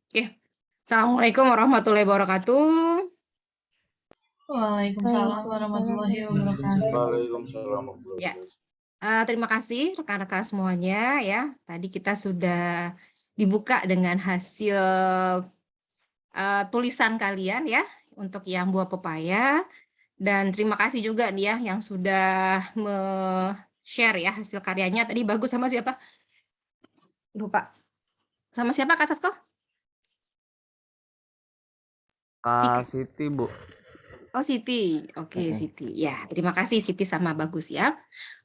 Oke. Assalamualaikum warahmatullahi wabarakatuh. Waalaikumsalam warahmatullahi wabarakatuh. Waalaikumsalam. Ya, terima kasih rekan-rekan semuanya ya. Tadi kita sudah dibuka dengan hasil tulisan kalian ya untuk yang buah pepaya. Dan terima kasih juga nih ya yang sudah share ya hasil karyanya. Tadi bagus sama siapa? Lupa. Sama siapa Kak Sasko? Kak Siti, Bu. Oh, Siti. Oke, Siti. Ya, terima kasih Siti sama bagus ya.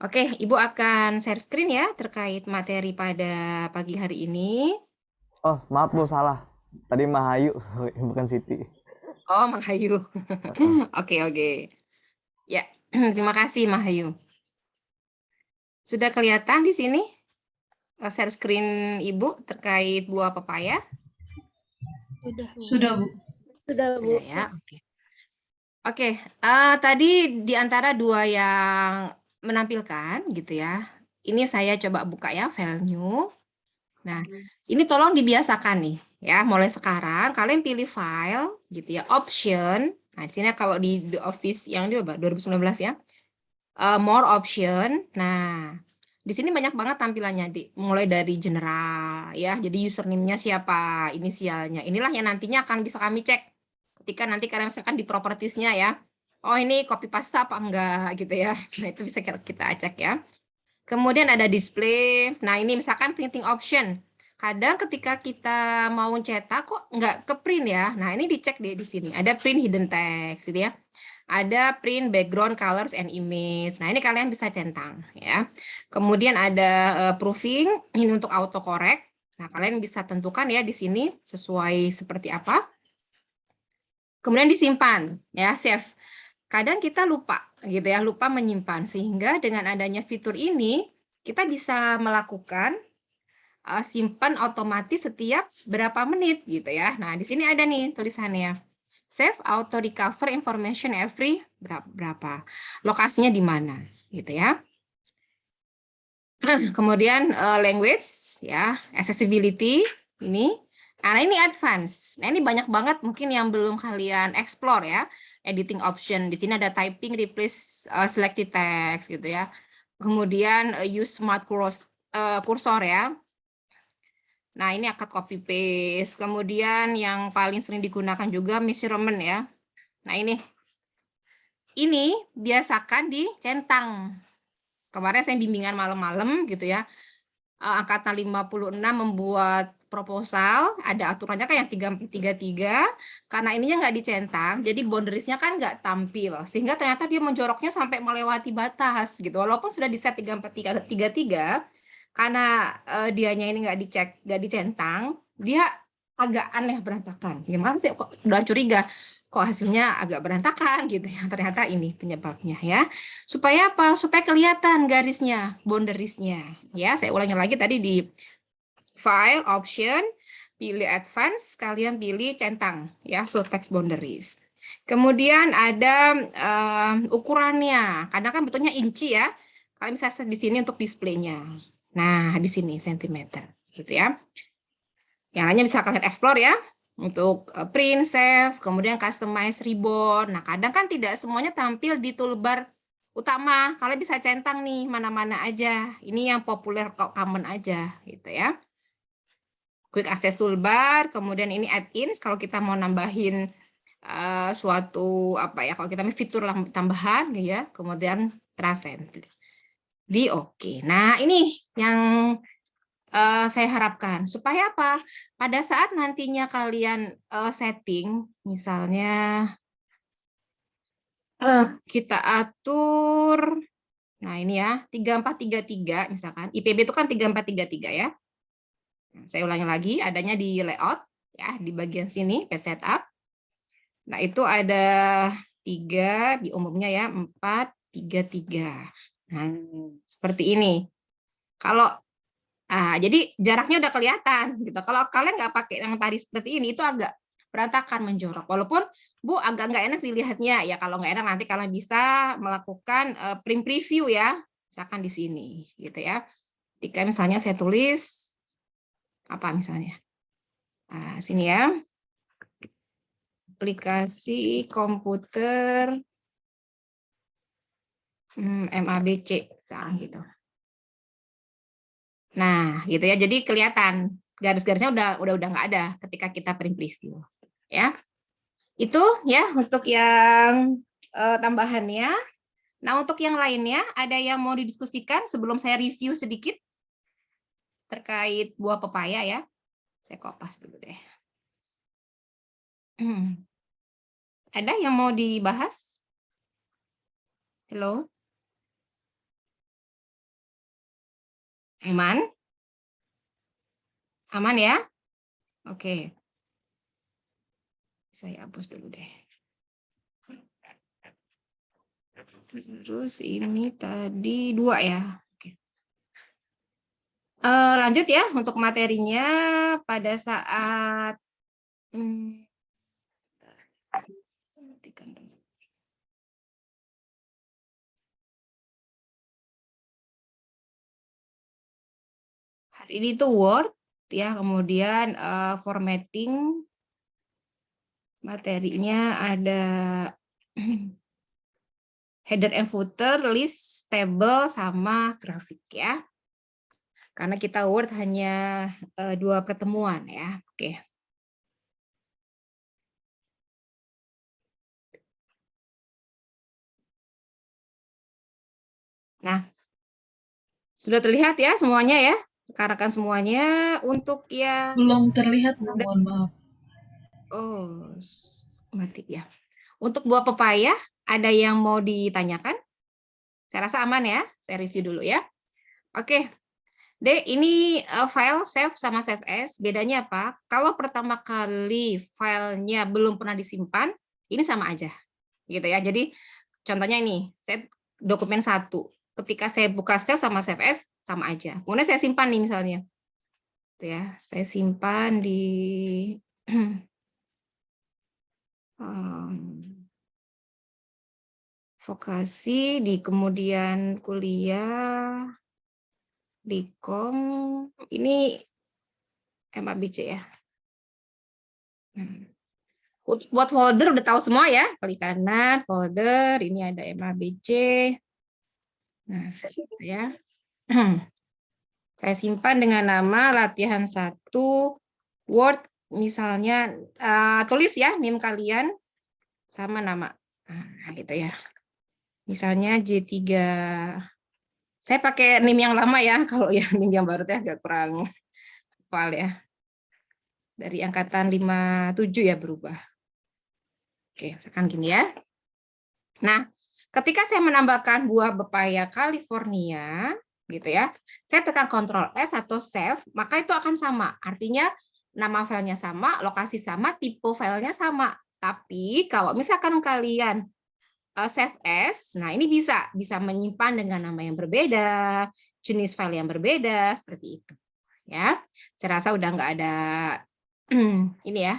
Oke, Ibu akan share screen ya terkait materi pada pagi hari ini. Oh, maaf Bu, salah. Tadi Mahayu, bukan Siti. Oh, Mahayu. Oke. Ya, terima kasih Mahayu. Sudah kelihatan di sini share screen Ibu terkait buah pepaya? Sudah, Bu. Sudah, Bu. Ya, oke. Oke, tadi di antara dua yang menampilkan gitu ya. Ini saya coba buka ya file new. Nah, ini tolong dibiasakan nih ya, mulai sekarang kalian pilih file gitu ya, option. Nah, di sini kalau di The Office yang di 2019 ya. More option. Nah, di sini banyak banget tampilannya mulai dari general ya. Jadi username-nya siapa, inisialnya. Inilah yang nantinya akan bisa kami cek ketika nanti kalian misalkan di propertiesnya ya, oh ini copy paste apa enggak gitu ya. Nah itu bisa kita cek ya. Kemudian ada display. Nah ini misalkan printing option. Kadang ketika kita mau cetak kok nggak ke print ya. Nah ini dicek deh di sini. Ada print hidden text gitu ya. Ada print background colors and image. Nah ini kalian bisa centang ya. Kemudian ada proofing ini untuk autocorrect. Nah kalian bisa tentukan ya di sini sesuai seperti apa. Kemudian disimpan ya, save. Kadang kita lupa gitu ya, lupa menyimpan sehingga dengan adanya fitur ini kita bisa melakukan simpan otomatis setiap berapa menit gitu ya. Nah, di sini ada nih tulisannya. Save auto recover information every berapa. Lokasinya di mana gitu ya. Kemudian language ya, accessibility ini. Nah, ini advance. Nah, ini banyak banget mungkin yang belum kalian explore ya. Editing option. Di sini ada typing, replace selected text gitu ya. Kemudian use smart cursor ya. Nah, ini akan copy paste. Kemudian yang paling sering digunakan juga measurement ya. Nah, ini biasakan dicentang. Kemarin saya bimbingan malam-malam gitu ya. Angkatan 56 membuat proposal, ada aturannya kan yang 3433, karena ininya nggak dicentang, jadi boundariesnya kan nggak tampil, sehingga ternyata dia menjoroknya sampai melewati batas gitu, walaupun sudah di set 3433, karena dianya ini nggak dicek, nggak dicentang, dia agak aneh berantakan. Gimana sih kok udah curiga? Kok hasilnya agak berantakan gitu ya, ternyata ini penyebabnya ya. Supaya apa? Supaya kelihatan garisnya, boundariesnya ya. Saya ulangi lagi tadi di file option, pilih advance, kalian pilih centang ya, so text boundaries. Kemudian ada ukurannya, kadang kan betulnya inci ya, kalian bisa set di sini untuk displaynya. Nah di sini sentimeter gitu ya. Yang lainnya bisa kalian explore ya, untuk print, save, kemudian customize ribbon. Nah, kadang kan tidak semuanya tampil di toolbar utama. Kalian bisa centang nih mana-mana aja. Ini yang populer kok, common aja gitu ya. Quick access toolbar, kemudian ini add-ins kalau kita mau nambahin suatu apa ya, kalau kita fitur tambahan gitu ya. Kemudian transcend. Di oke. Nah, ini yang saya harapkan supaya apa? Pada saat nantinya kalian setting, misalnya kita atur, nah ini ya 3433 misalkan, IPB itu kan 3433 ya. Nah, saya ulangi lagi, adanya di layout ya di bagian sini page setup. Nah itu ada 3 di umumnya ya 433. Nah seperti ini. Kalau jadi jaraknya udah kelihatan gitu. Kalau kalian nggak pakai yang tadi seperti ini, itu agak berantakan menjorok. Walaupun Bu agak nggak enak dilihatnya ya. Kalau nggak enak nanti kalian bisa melakukan print preview ya, misalkan di sini gitu ya. Jika misalnya saya tulis apa misalnya, Nah, sini ya. Aplikasi komputer MABC, misalnya gitu. Nah, gitu ya. Jadi kelihatan garis-garisnya udah nggak ada ketika kita print preview, ya. Itu ya untuk yang tambahannya. Nah, untuk yang lainnya ada yang mau didiskusikan sebelum saya review sedikit terkait buah pepaya ya. Saya kopas dulu deh. Ada yang mau dibahas? Halo? Aman? Aman ya? Oke. Saya hapus dulu deh. Terus ini tadi 2 ya. Oke. Lanjut ya untuk materinya pada saat hari ini tuh Word ya, kemudian formatting materinya ada header and footer, list, table, sama grafik ya. Karena kita Word hanya 2 pertemuan ya. Oke. Nah, sudah terlihat ya semuanya ya? Rekan-rekan semuanya untuk yang Belum terlihat, Bu. Mohon maaf. oh, mati ya. Untuk buah pepaya, ada yang mau ditanyakan? Saya rasa aman ya. Saya review dulu ya. Oke. Dek, ini file save sama save as, bedanya apa? Kalau pertama kali filenya belum pernah disimpan, ini sama aja. Gitu ya. Jadi contohnya ini, saya dokumen 1. Ketika saya buka save sama save as, sama aja. Kemudian saya simpan nih misalnya. Tuh ya, saya simpan di vokasi, di kemudian kuliah, di kom, ini MABC ya. Buat folder udah tahu semua ya, klik kanan, folder, ini ada MABC. Nah, ya. Saya simpan dengan nama latihan 1 Word, misalnya tulis ya NIM kalian sama nama. Nah, gitu ya. Misalnya J3. Saya pakai NIM yang lama ya, kalau yang NIM yang baru teh agak kurang hafal ya. Dari angkatan 57 ya berubah. Oke, misalkan gini ya. Nah, ketika saya menambahkan buah pepaya California, gitu ya, saya tekan Ctrl S atau save, maka itu akan sama. Artinya nama filenya sama, lokasi sama, tipe filenya sama. Tapi kalau misalkan kalian save as, nah ini bisa menyimpan dengan nama yang berbeda, jenis file yang berbeda, seperti itu. Ya, saya rasa udah nggak ada ini ya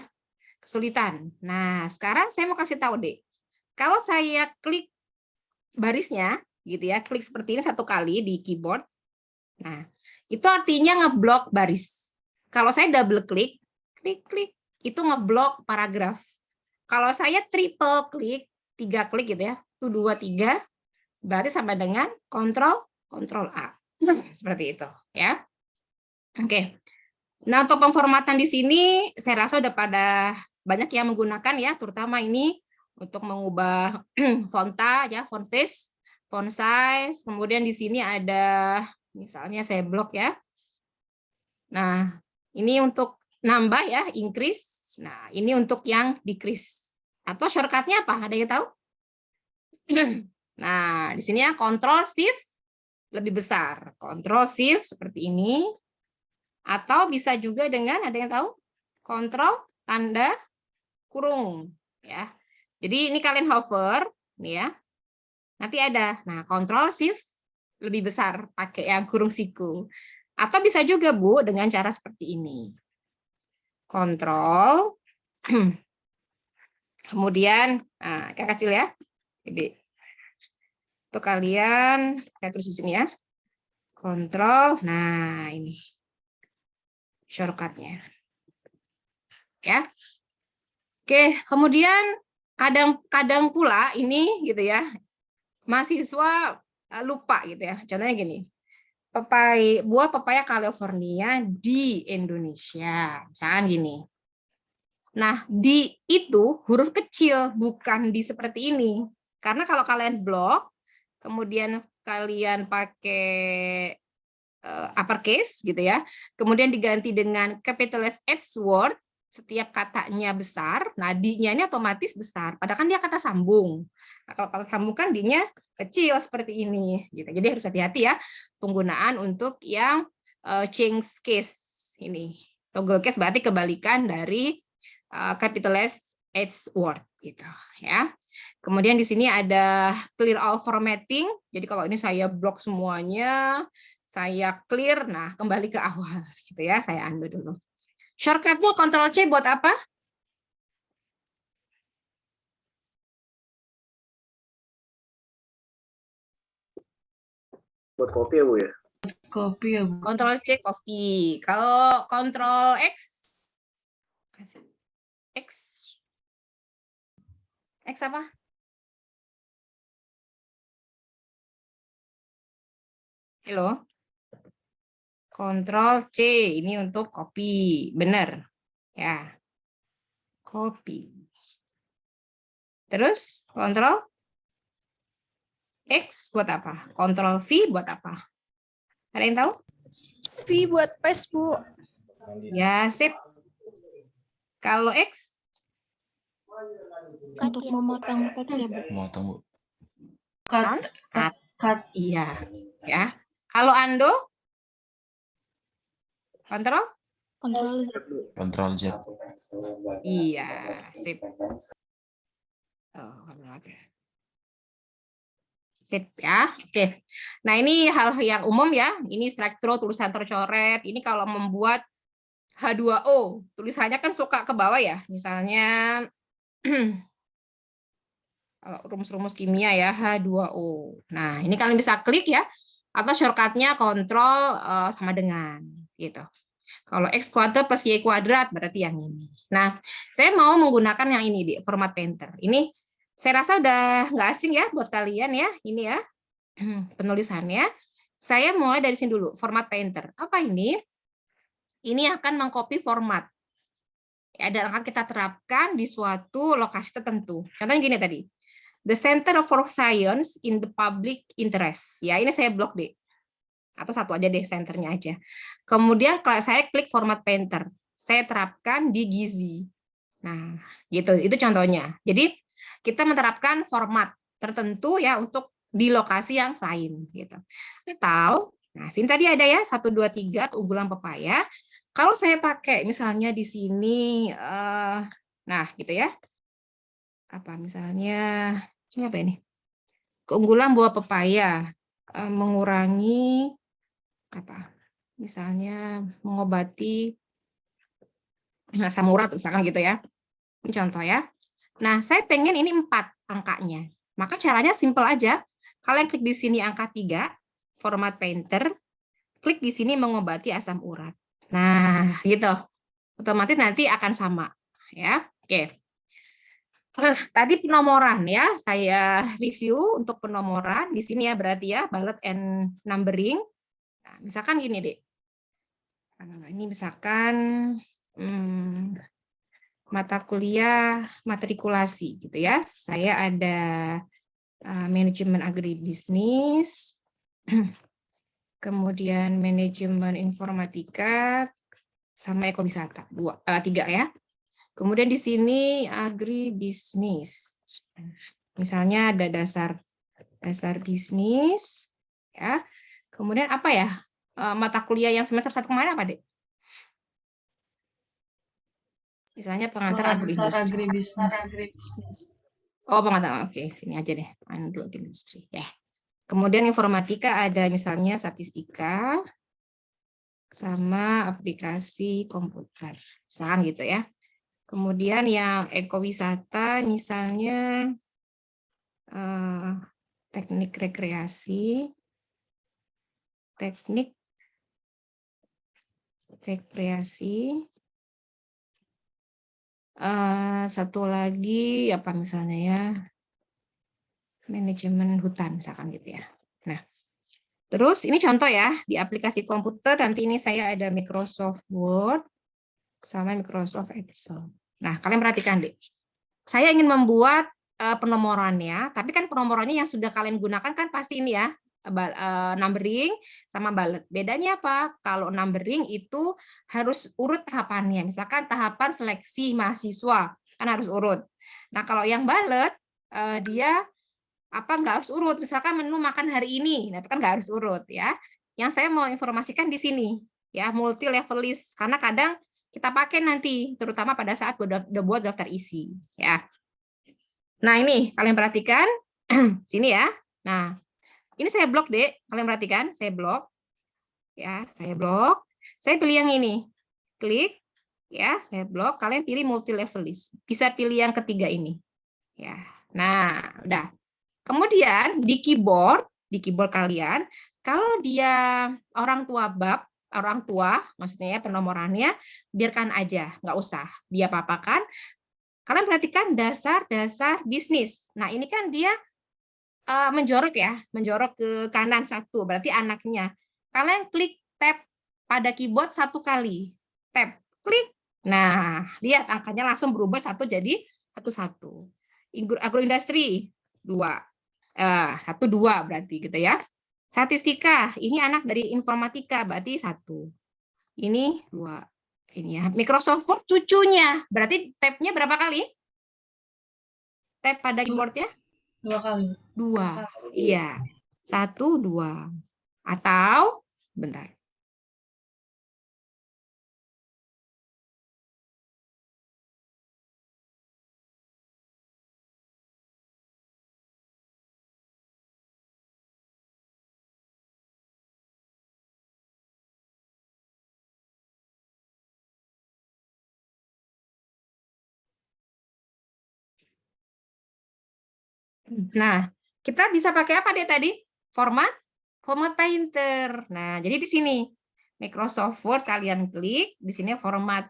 kesulitan. Nah, sekarang saya mau kasih tahu deh. Kalau saya klik barisnya, gitu ya, klik seperti ini 1 kali di keyboard. Nah, itu artinya ngeblok baris. Kalau saya double klik, klik, itu ngeblok paragraf. Kalau saya triple klik, 3 klik gitu ya, 1, 2, 3, berarti sama dengan Ctrl A. Seperti itu, ya. Oke. Nah, untuk pemformatan di sini saya rasa udah pada banyak yang menggunakan ya, terutama ini untuk mengubah fonta ya, font face, font size, kemudian di sini ada misalnya saya blok ya. Nah, ini untuk nambah ya, increase. Nah, ini untuk yang decrease. Atau shortcutnya apa? Ada yang tahu? Nah, di sini ya Ctrl Shift lebih besar. Ctrl Shift seperti ini. Atau bisa juga dengan, ada yang tahu? Ctrl tanda kurung ya. Jadi ini kalian hover nih ya. Nanti ada. Nah, Ctrl Shift lebih besar pakai yang kurung siku. Atau bisa juga Bu dengan cara seperti ini. Ctrl kemudian kayak kecil ya. Jadi untuk kalian saya tulis di sini ya. Ctrl. Nah, ini shortcutnya. ya. Oke, kemudian kadang pula ini gitu ya, mahasiswa lupa gitu ya. Contohnya gini, buah pepaya California di Indonesia, misalkan gini. Nah, di itu huruf kecil, bukan di seperti ini. Karena kalau kalian blok, kemudian kalian pakai uppercase gitu ya, kemudian diganti dengan capitalized H word, setiap katanya besar, nah di-nya ini otomatis besar, padahal kan dia kata sambung. Nah, kalau kata sambung kan di-nya kecil seperti ini, gitu. Jadi harus hati-hati ya penggunaan untuk yang change case ini. Toggle case berarti kebalikan dari capitalized H word, gitu ya. Kemudian di sini ada clear all formatting. Jadi kalau ini saya blok semuanya, saya clear, nah kembali ke awal gitu ya, saya undo dulu. Shortcutnya Ctrl C buat apa? Buat kopi ya, Bu ya? Kopi ya, Bu. Ctrl C copy. Kalau Ctrl X, X apa? Halo. Ctrl C ini untuk copy, benar ya. Copy. Terus Ctrl X buat apa? Ctrl V buat apa? Ada yang tahu? V buat paste, Bu. Ya, sip. Kalau X? Untuk memotong teks ya, Bu. Motong, Bu. Cut. Iya. Ya. Kalau undo? Kontrol? Kontrol Z. Kontrol Z. Iya, sip. Oh, oke. Sip ya. Oke. Nah, ini hal yang umum ya. Ini strike through, tulisan tercoret. Ini kalau membuat H2O, tulisannya kan suka ke bawah ya. Misalnya kalau rumus-rumus kimia ya, H2O. Nah, ini kalian bisa klik ya, atau shortcutnya kontrol sama dengan gitu. Kalau X kuadrat plus Y kuadrat berarti yang ini. Nah, saya mau menggunakan yang ini di format painter. Ini saya rasa udah nggak asing ya buat kalian ya. Ini ya penulisannya. Saya mulai dari sini dulu, format painter. Apa ini? Ini akan mengcopy format. Ya, dan akan kita terapkan di suatu lokasi tertentu. Contohnya gini tadi. The Center for Science in the Public Interest. Ya, ini saya blok deh. Atau satu aja deh, senternya aja. Kemudian kalau saya klik format painter, saya terapkan di Gizi. Nah, gitu. Itu contohnya. Jadi kita menerapkan format tertentu ya untuk di lokasi yang lain gitu. Atau nah, sini tadi ada ya 1 2 3 keunggulan pepaya. Kalau saya pakai misalnya di sini nah gitu ya. Apa misalnya ini apa ini? Keunggulan buah pepaya mengurangi apa? Misalnya mengobati asam urat misalkan gitu ya. Ini contoh ya. Nah, saya pengen ini 4 angkanya. Maka caranya simple aja. Kalian klik di sini angka 3, format painter, klik di sini mengobati asam urat. Nah, gitu. Otomatis nanti akan sama, ya. Oke. Tadi penomoran ya, saya review untuk penomoran di sini ya berarti ya, bullet and numbering. Nah, misalkan gini, Dek. Ini misalkan mata kuliah matrikulasi gitu ya. Saya ada manajemen agribisnis, kemudian manajemen informatika, sama ekowisata. 3 ya. Kemudian di sini agribisnis. Misalnya ada dasar bisnis ya. Kemudian apa ya? Mata kuliah yang semester 1 kemarin apa, Dek? Misalnya pengantar agribisnis. Oh, pengantar. Oke, sini aja deh. Agribisnis ya. Kemudian informatika ada misalnya statistika sama aplikasi komputer. Misalkan gitu ya. Kemudian yang ekowisata misalnya teknik rekreasi, Satu lagi apa misalnya ya, manajemen hutan misalkan gitu ya. Nah, terus ini contoh ya di aplikasi komputer, nanti ini saya ada Microsoft Word sama Microsoft Excel. Nah, kalian perhatikan deh. Saya ingin membuat penomorannya, tapi kan penomorannya yang sudah kalian gunakan kan pasti ini ya, numbering sama bullet. Bedanya apa? Kalau numbering itu harus urut tahapannya. Misalkan tahapan seleksi mahasiswa kan harus urut. Nah, kalau yang bullet dia nggak harus urut. Misalkan menu makan hari ini, nah itu kan nggak harus urut ya. Yang saya mau informasikan di sini ya, multi level list, karena kadang kita pakai nanti, terutama pada saat buat daftar isi ya. Nah, ini kalian perhatikan sini ya. Nah, ini saya blok, Dek. Kalian perhatikan, saya blok. Ya, saya blok. Saya pilih yang ini. Klik ya, saya blok. Kalian pilih multi level list. Bisa pilih yang ketiga ini. Ya. Nah, udah. Kemudian di keyboard kalian, kalau dia orang tua maksudnya ya penomorannya, biarkan aja, nggak usah dia apa-apakan. Kalian perhatikan dasar bisnis. Nah, ini kan dia menjorok ya, menjorok ke kanan satu, berarti anaknya. Kalian klik tab pada keyboard satu kali. Tab, klik. Nah, lihat angkanya langsung berubah satu jadi satu. Agroindustri 2. 1-2 berarti gitu ya. Statistika, ini anak dari informatika, berarti 1. Ini 2. Ini ya, Microsoft Word cucunya. Berarti tab-nya berapa kali? Tab pada keyboard-nya? 2 kali. 2. Iya. 1, 2. Atau, bentar. Nah, kita bisa pakai apa dia tadi? Format Painter. Nah, jadi di sini Microsoft Word kalian klik, di sini format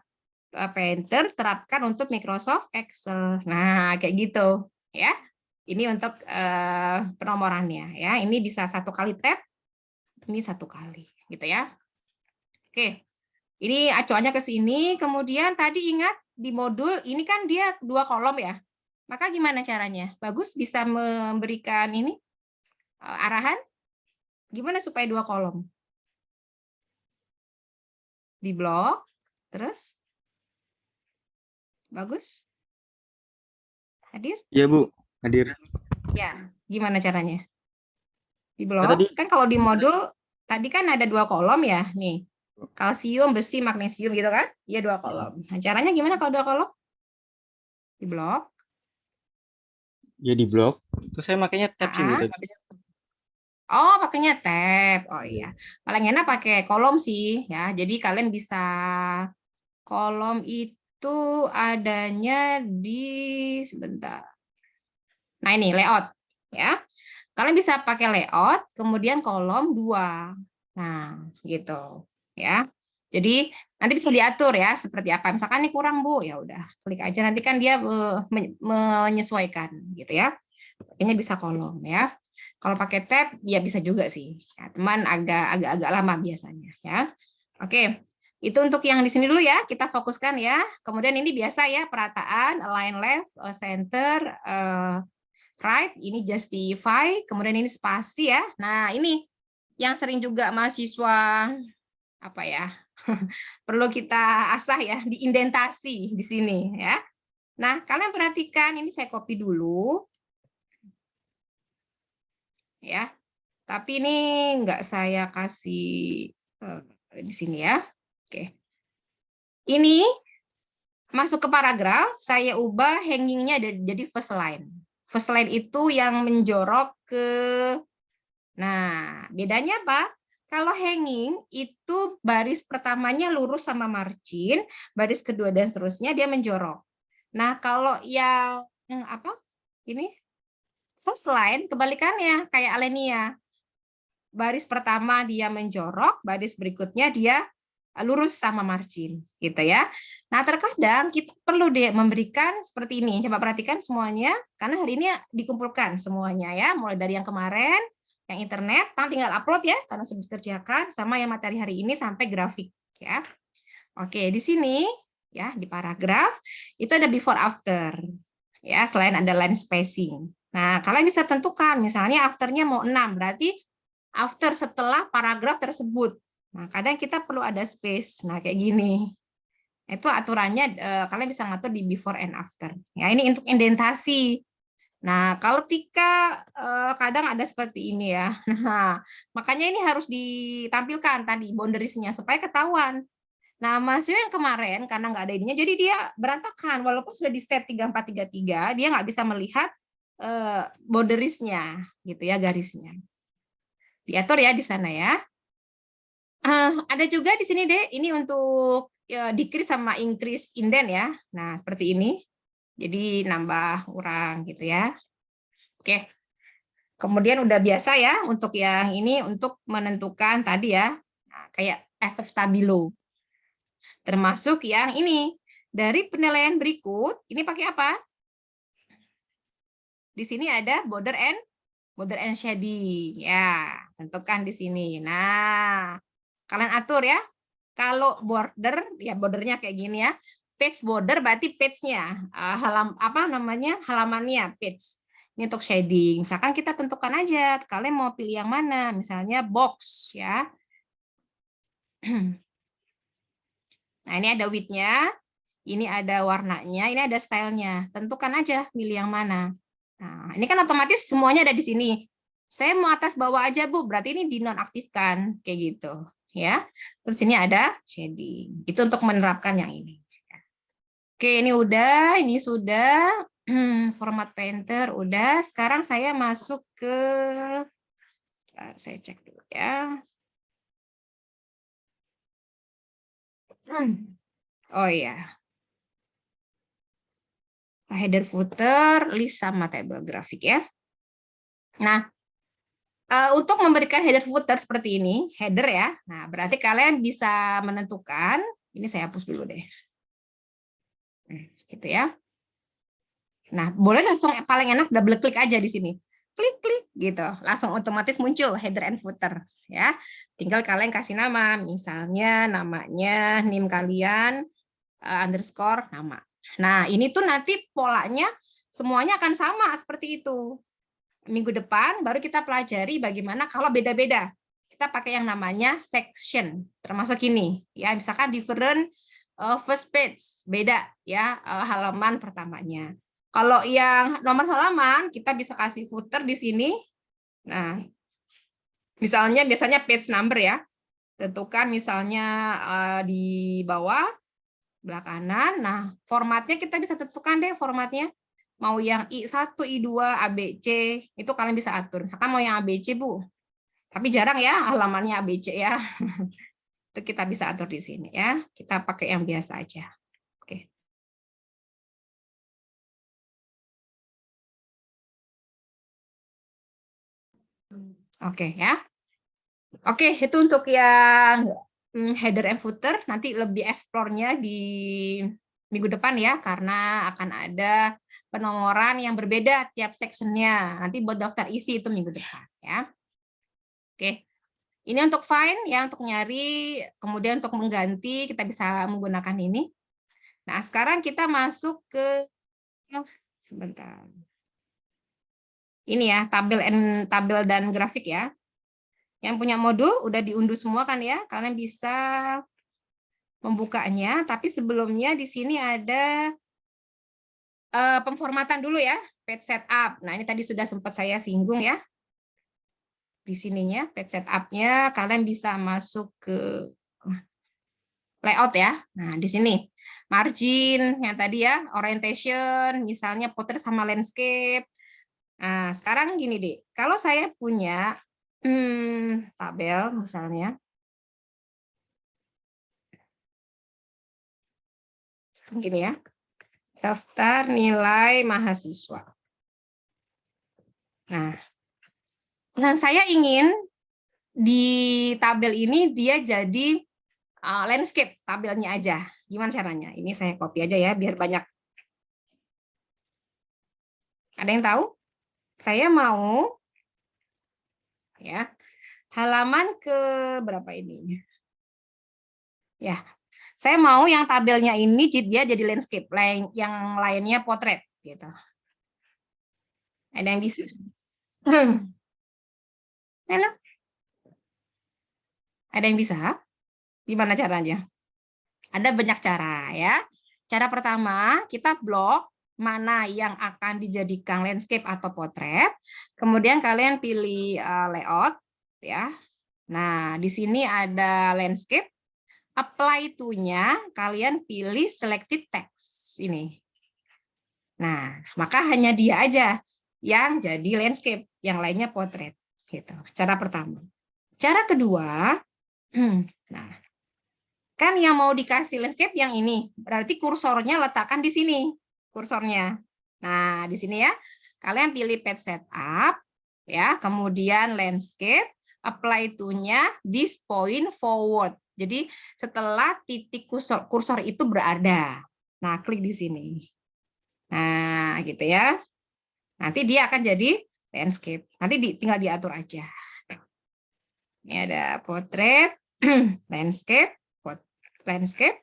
Painter terapkan untuk Microsoft Excel. Nah, kayak gitu ya. Ini untuk penomorannya ya. Ini bisa 1 kali tab, ini 1 kali gitu ya. Oke. Ini acuannya ke sini, kemudian tadi ingat di modul ini kan dia 2 kolom ya. Maka gimana caranya? Bagus bisa memberikan ini arahan gimana supaya 2 kolom? Di blok, terus bagus? Hadir? Iya, Bu. Hadir. Ya, gimana caranya? Di blok, tadi- kan kalau di modul tadi kan ada 2 kolom ya, nih. Kalsium, besi, magnesium gitu kan? Iya 2 kolom. Nah, caranya gimana kalau 2 kolom? Di blok. Ya di blok. Terus saya makanya tab sih, Bu. tadi. Oh, pakainya tab. Oh iya. Paling enak pakai kolom sih ya. Jadi kalian bisa kolom itu adanya di sebentar. Nah, ini layout ya. Kalian bisa pakai layout, kemudian kolom 2. Nah, gitu ya. Jadi nanti bisa diatur ya seperti apa. Misalkan ini kurang, Bu, ya udah klik aja, nanti kan dia menyesuaikan gitu ya. Pakainya bisa kolom ya. Kalau pakai tab ya bisa juga sih. Ya, teman agak lama biasanya ya. Oke. Itu untuk yang di sini dulu ya, kita fokuskan ya. Kemudian ini biasa ya, perataan, align left, center, right, ini justify, kemudian ini spasi ya. Nah, ini yang sering juga mahasiswa apa ya? Perlu kita asah ya, diindentasi di sini ya. Nah, kalian perhatikan ini saya copy dulu. Ya. Tapi ini enggak saya kasih di sini ya. Oke. Ini masuk ke paragraf, saya ubah hangingnya jadi first line. First line itu yang menjorok ke. Nah, bedanya apa? Kalau hanging itu baris pertamanya lurus sama margin, baris kedua dan seterusnya dia menjorok. Nah, kalau yang apa? Ini first line kebalikannya kayak Alenia. Baris pertama dia menjorok, baris berikutnya dia lurus sama margin, gitu ya. Nah, terkadang kita perlu deh memberikan seperti ini. Coba perhatikan semuanya, karena hari ini dikumpulkan semuanya ya, mulai dari yang kemarin, yang internet, tinggal upload ya, karena sudah dikerjakan, sama yang materi hari ini sampai grafik ya. Oke, di sini ya di paragraf itu ada before after ya, selain ada line spacing. Nah, kalian bisa tentukan misalnya afternya mau 6, berarti after setelah paragraf tersebut. Nah, kadang kita perlu ada space. Nah, kayak gini. Itu aturannya kalian bisa ngatur di before and after. Ya, ini untuk indentasi. Nah, kalau Tika kadang ada seperti ini ya. Nah, makanya ini harus ditampilkan tadi boundariesnya supaya ketahuan. Nah, mahasiswa yang kemarin karena nggak ada ininya, jadi dia berantakan. Walaupun sudah di set 3433, dia nggak bisa melihat boundariesnya, gitu ya, garisnya. Diatur ya di sana ya. Ada juga di sini deh, ini untuk decrease sama increase indent ya. Nah, seperti ini. Jadi nambah kurang gitu ya. Oke. Kemudian udah biasa ya untuk yang ini untuk menentukan tadi ya. Nah, kayak efek stabilo. Termasuk yang ini. Dari penilaian berikut, ini pakai apa? Di sini ada border and shading. Ya, tentukan di sini. Nah, kalian atur ya. Kalau border, ya bordernya kayak gini ya. Page border berarti page-nya, halamannya page. Ini untuk shading. Misalkan kita tentukan aja, kalian mau pilih yang mana? Misalnya box ya. Nah, ini ada width-nya, ini ada warnanya, ini ada stylenya. Tentukan aja pilih yang mana. Nah, ini kan otomatis semuanya ada di sini. Saya mau atas bawah aja, Bu. Berarti ini dinonaktifkan kayak gitu, ya. Terus ini ada shading. Itu untuk menerapkan yang ini. Oke, ini sudah. Format Painter udah. Sekarang saya masuk ke saya cek dulu ya. Oh iya. Header footer, list sama table grafik ya. Nah, untuk memberikan header footer seperti ini, header ya. Nah, berarti kalian bisa menentukan, ini saya hapus dulu deh. Gitu ya. Nah, boleh langsung paling enak double klik aja di sini. Klik-klik gitu, langsung otomatis muncul header and footer ya. Tinggal kalian kasih nama, misalnya namanya NIM kalian underscore nama. Nah, ini tuh nanti polanya semuanya akan sama seperti itu. Minggu depan baru kita pelajari bagaimana kalau beda-beda. Kita pakai yang namanya section, termasuk ini. Ya, misalkan different first page, beda ya halaman pertamanya. Kalau yang nomor halaman, kita bisa kasih footer di sini. Nah, misalnya biasanya page number ya. Tentukan misalnya di bawah, belah kanan. Nah, formatnya kita bisa tentukan deh formatnya. Mau yang I1, I2, ABC, itu kalian bisa atur. Misalkan mau yang ABC, Bu. Tapi jarang ya halamannya ABC ya. Itu kita bisa atur di sini ya. Kita pakai yang biasa aja. Oke. Oke ya. Oke, itu untuk yang header and footer. Nanti lebih explore-nya di minggu depan ya, karena akan ada penomoran yang berbeda tiap sectionnya. Nanti buat daftar isi itu minggu depan ya. Oke. Ini untuk find ya, untuk nyari, kemudian untuk mengganti kita bisa menggunakan ini. Nah, sekarang kita masuk ke sebentar. Ini ya, tabel dan grafik ya. Yang punya modul udah diunduh semua kan ya. Kalian bisa membukanya, tapi sebelumnya di sini ada pemformatan dulu ya, page setup. Nah, ini tadi sudah sempat saya singgung ya. Di sininya page setup-nya kalian bisa masuk ke layout ya. Nah, di sini margin yang tadi ya, orientation, misalnya portrait sama landscape. Nah, sekarang gini deh. Kalau saya punya tabel misalnya. Gini ya. Daftar nilai mahasiswa. Nah, saya ingin di tabel ini dia jadi landscape tabelnya aja. Gimana caranya? Ini saya copy aja ya biar banyak. Ada yang tahu? Saya mau ya halaman ke berapa ini? Ya, saya mau yang tabelnya ini dia jadi landscape, yang lainnya potret gitu. Ada yang bisa? Halo? Ada yang bisa? Gimana caranya? Ada banyak cara ya. Cara pertama, kita blok mana yang akan dijadikan landscape atau potret. Kemudian kalian pilih layout ya. Nah, di sini ada landscape. Apply to-nya kalian pilih selected text ini. Nah, maka hanya dia aja yang jadi landscape, yang lainnya potret gitu. Cara pertama. Cara kedua, nah, kan yang mau dikasih landscape yang ini, berarti kursornya letakkan di sini, kursornya. Nah, di sini ya, kalian pilih page setup, ya, kemudian landscape, apply to-nya this point forward. Jadi setelah titik kursor itu berada. Nah, klik di sini. Nah, gitu ya. Nanti dia akan jadi landscape. Nanti tinggal diatur aja. Ini ada potret, landscape, landscape.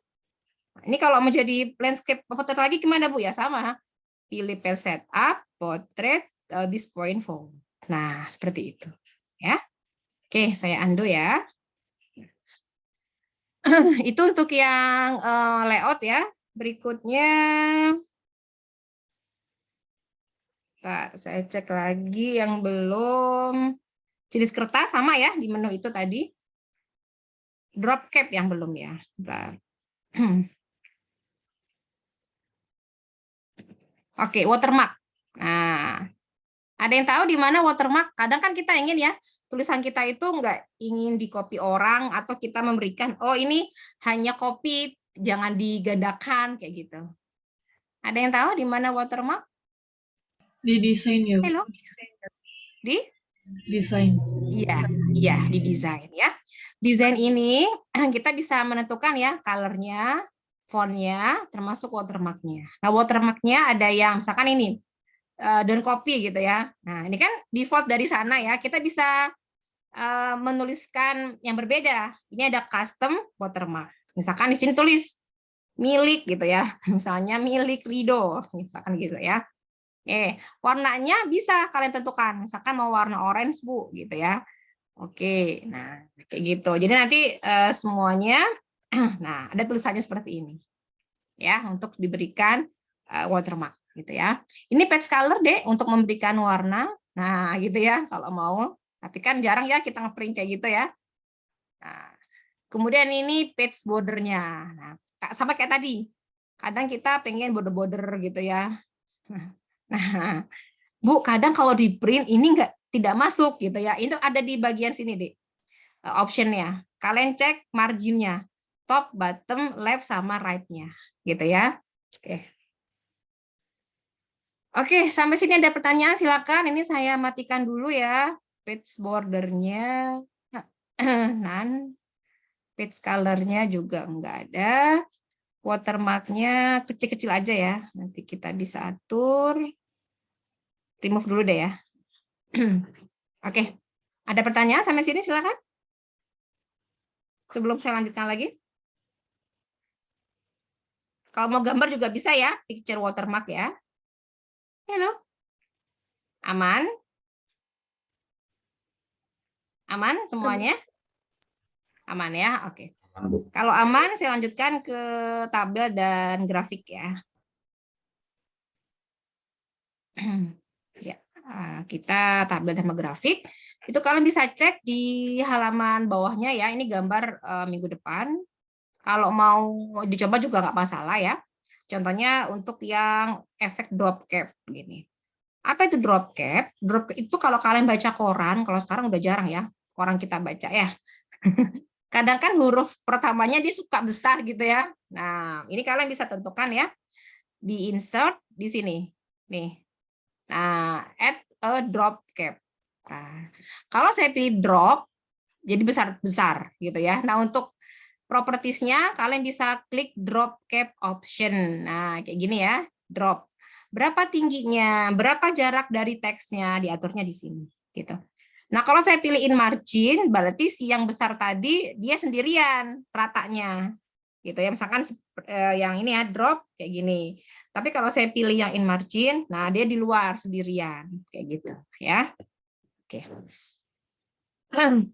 Ini kalau menjadi landscape potret lagi gimana Bu ya? Sama. Pilih page setup, potret, this point forward. Nah, seperti itu. Ya. Oke, saya undo ya. Itu untuk yang layout ya. Berikutnya, saya cek lagi yang belum. Jenis kertas sama ya di menu itu tadi. Drop cap yang belum ya. Oke, watermark. Nah, ada yang tahu di mana watermark? Kadang kan kita ingin ya, tulisan kita itu nggak ingin di-copy orang atau kita memberikan, oh ini hanya copy, jangan digandakan, kayak gitu. Ada yang tahu di mana watermark? Di desain ya, Bu? Halo? Di? Desain. Iya, di desain ya. Desain ini kita bisa menentukan ya color-nya, font-nya, termasuk watermark-nya. Nah, watermark-nya ada yang misalkan ini, don't copy gitu ya. Nah, ini kan default dari sana ya. Kita bisa menuliskan yang berbeda. Ini ada custom watermark. Misalkan di sini tulis milik gitu ya. Misalnya milik Rido, misalkan gitu ya. Warnanya bisa kalian tentukan. Misalkan mau warna orange, Bu, gitu ya. Oke, nah kayak gitu. Jadi nanti semuanya, nah ada tulisannya seperti ini. Ya, untuk diberikan watermark gitu ya. Ini page color deh untuk memberikan warna. Nah, gitu ya kalau mau. Tapi kan jarang ya kita ngeprint kayak gitu ya. Nah, kemudian ini page bordernya. Nah, sama kayak tadi. Kadang kita pengen border-border gitu ya. Nah, Bu, kadang kalau di print ini tidak masuk gitu ya. Itu ada di bagian sini deh. Optionnya. Kalian cek marginnya. Top, bottom, left, sama right-nya. Gitu ya. Oke, sampai sini ada pertanyaan, silakan. Ini saya matikan dulu ya. Page bordernya. None. Page color-nya juga enggak ada. Watermark-nya kecil-kecil aja ya. Nanti kita bisa atur. Remove dulu deh ya. Oke. Ada pertanyaan sampai sini, silakan. Sebelum saya lanjutkan lagi. Kalau mau gambar juga bisa ya, picture watermark ya. Halo. Aman? Aman semuanya? Aman ya, oke. Kalau aman, saya lanjutkan ke tabel dan grafik ya. Ya, kita tabel dan grafik. Itu kalian bisa cek di halaman bawahnya ya. Ini gambar minggu depan. Kalau mau dicoba juga nggak masalah ya. Contohnya untuk yang efek drop cap gini. Apa itu drop cap? Drop cap itu kalau kalian baca koran, kalau sekarang udah jarang ya, koran kita baca ya. Kadang kan huruf pertamanya dia suka besar gitu ya. Nah, ini kalian bisa tentukan ya. Di insert di sini. Nih. Nah, add a drop cap. Nah, kalau saya pilih drop, jadi besar-besar gitu ya. Nah, untuk propertiesnya kalian bisa klik drop cap option. Nah, kayak gini ya, drop. Berapa tingginya, berapa jarak dari teksnya, diaturnya di sini. Gitu. Nah, kalau saya pilihin margin, berarti si yang besar tadi dia sendirian ratanya. Gitu ya, misalkan yang ini ya, drop kayak gini. Tapi kalau saya pilih yang in margin, nah dia di luar sendirian. Kayak gitu ya. Oke.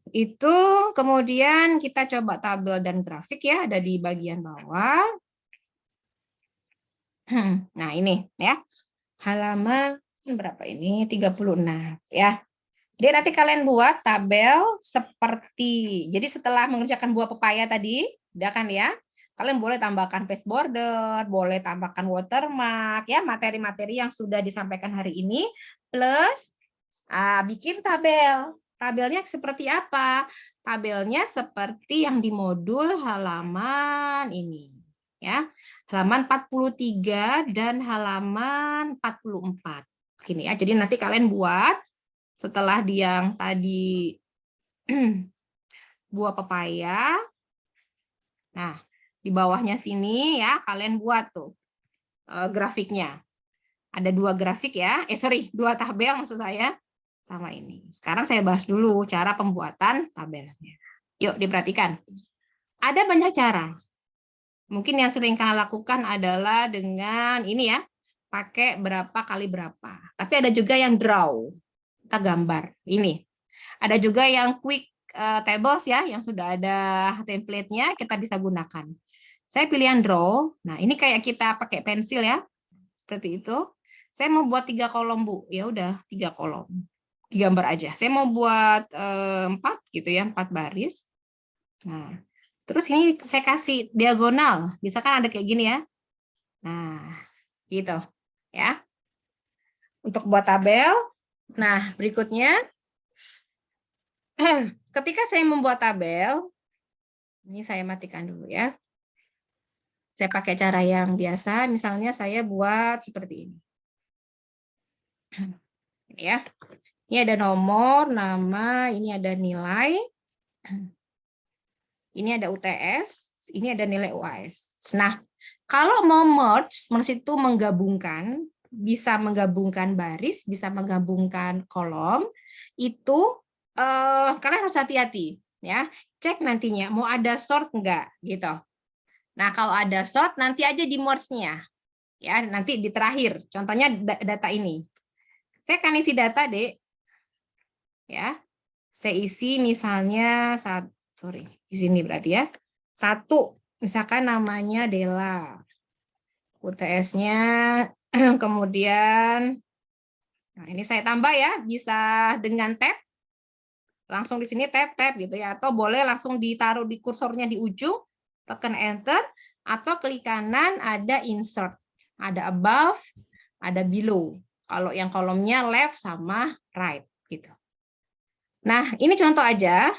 Itu kemudian kita coba tabel dan grafik ya, ada di bagian bawah. Nah, ini ya. Halaman berapa ini? 36 ya. Jadi nanti kalian buat tabel seperti, jadi setelah mengerjakan buah pepaya tadi, udah kan ya, kalian boleh tambahkan page border, boleh tambahkan watermark, ya materi-materi yang sudah disampaikan hari ini, plus bikin tabel. Tabelnya seperti apa? Tabelnya seperti yang di modul halaman ini, ya, halaman 43 dan halaman 44. Gini ya, jadi nanti kalian buat setelah yang tadi buah pepaya. Nah, di bawahnya sini ya, kalian buat tuh grafiknya. Ada 2 grafik ya. Dua tabel maksud saya. Sama ini. Sekarang saya bahas dulu cara pembuatan tabelnya. Yuk, diperhatikan. Ada banyak cara. Mungkin yang sering kalian lakukan adalah dengan ini ya, pakai berapa kali berapa. Tapi ada juga yang draw. Kita gambar ini. Ada juga yang quick tables ya, yang sudah ada template-nya, kita bisa gunakan. Saya pilih yang draw. Nah, ini kayak kita pakai pensil ya, seperti itu. Saya mau buat 3 kolom Bu, ya udah 3 kolom, digambar aja. Saya mau buat 4 gitu ya, 4 baris. Nah, terus ini saya kasih diagonal, bisa kan ada kayak gini ya. Nah, gitu ya. Untuk buat tabel. Nah, berikutnya, ketika saya membuat tabel, ini saya matikan dulu ya. Saya pakai cara yang biasa, misalnya saya buat seperti ini. Ya. Ini ada nomor, nama, ini ada nilai. Ini ada UTS, ini ada nilai UAS. Nah, kalau mau merge itu menggabungkan, bisa menggabungkan baris, bisa menggabungkan kolom, itu kalian harus hati-hati ya. Cek nantinya mau ada sort enggak gitu. Nah, kalau ada sort nanti aja di merge-nya. Ya, nanti di terakhir. Contohnya data ini. Saya akan isi data, Dek. Ya. Saya isi misalnya di sini berarti ya. 1, misalkan namanya Dela. UTS-nya kemudian nah ini saya tambah ya, bisa dengan tab. Langsung di sini tab gitu ya, atau boleh langsung ditaruh di kursornya di ujung, tekan enter, atau klik kanan ada insert, ada above, ada below. Kalau yang kolomnya left sama right gitu. Nah, ini contoh aja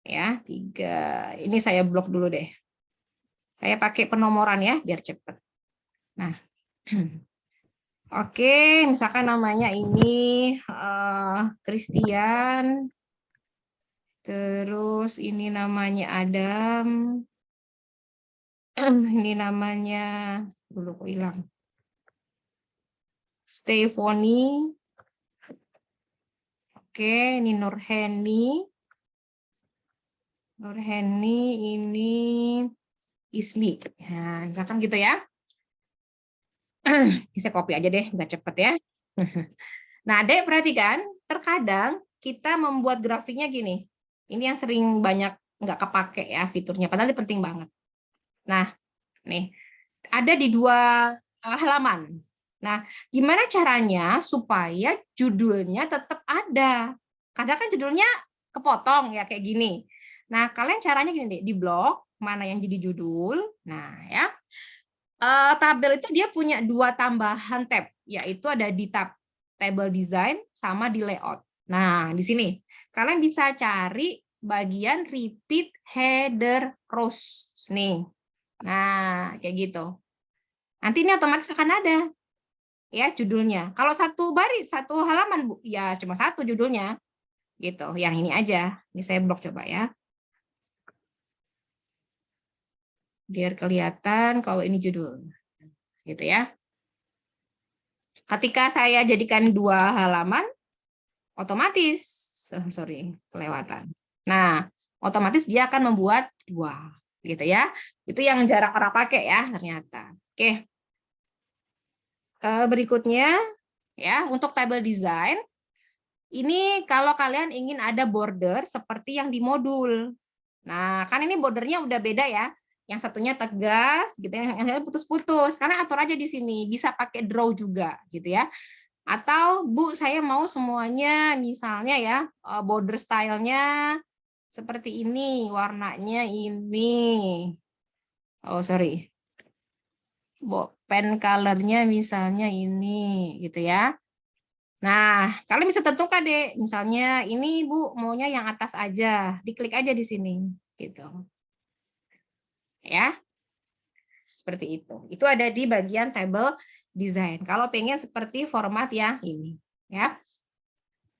ya, 3. Ini saya blok dulu deh. Saya pakai penomoran ya biar cepat. Nah. Oke, misalkan namanya ini Christian. Terus ini namanya Adam. Ini namanya dulu kok hilang. Stephanie. Oke, ini Nurheni. Nurheni ini Ismi. Nah, misalkan gitu ya. Bisa copy aja deh, nggak cepet ya. Nah, Dek perhatikan, terkadang kita membuat grafiknya gini. Ini yang sering banyak nggak kepake ya fiturnya, padahal ini penting banget. Nah, nih ada di 2 halaman. Nah, gimana caranya supaya judulnya tetap ada? Kadang kan judulnya kepotong ya kayak gini. Nah, kalian caranya gini deh, di blok mana yang jadi judul. Nah, ya. Tabel itu dia punya 2 tambahan tab, yaitu ada di tab table design sama di layout. Nah, di sini kalian bisa cari bagian repeat header rows nih. Nah, kayak gitu. Nanti ini otomatis akan ada ya judulnya. Kalau 1 baris, 1 halaman Bu, ya cuma 1 judulnya. Gitu. Yang ini aja. Ini saya blok coba ya. biar kelihatan kalau ini judul. Gitu ya. Ketika saya jadikan 2 halaman, otomatis, sorry, kelewatan. Nah, otomatis dia akan membuat 2, gitu ya. Itu yang jarang orang pakai ya ternyata. Oke. Berikutnya ya, untuk table design, ini kalau kalian ingin ada border seperti yang di modul. Nah, kan ini bordernya udah beda ya. Yang satunya tegas, gitu, yang satunya putus-putus. Karena atur aja di sini, bisa pakai draw juga, gitu ya. Atau Bu, saya mau semuanya, misalnya ya, border stylenya seperti ini, warnanya ini. Oh, sorry. Pen colornya misalnya ini, gitu ya. Nah, kalian bisa tentukan deh, misalnya ini Bu maunya yang atas aja, diklik aja di sini, gitu. Ya, seperti itu. Itu ada di bagian table design. Kalau pengen seperti format yang ini, ya.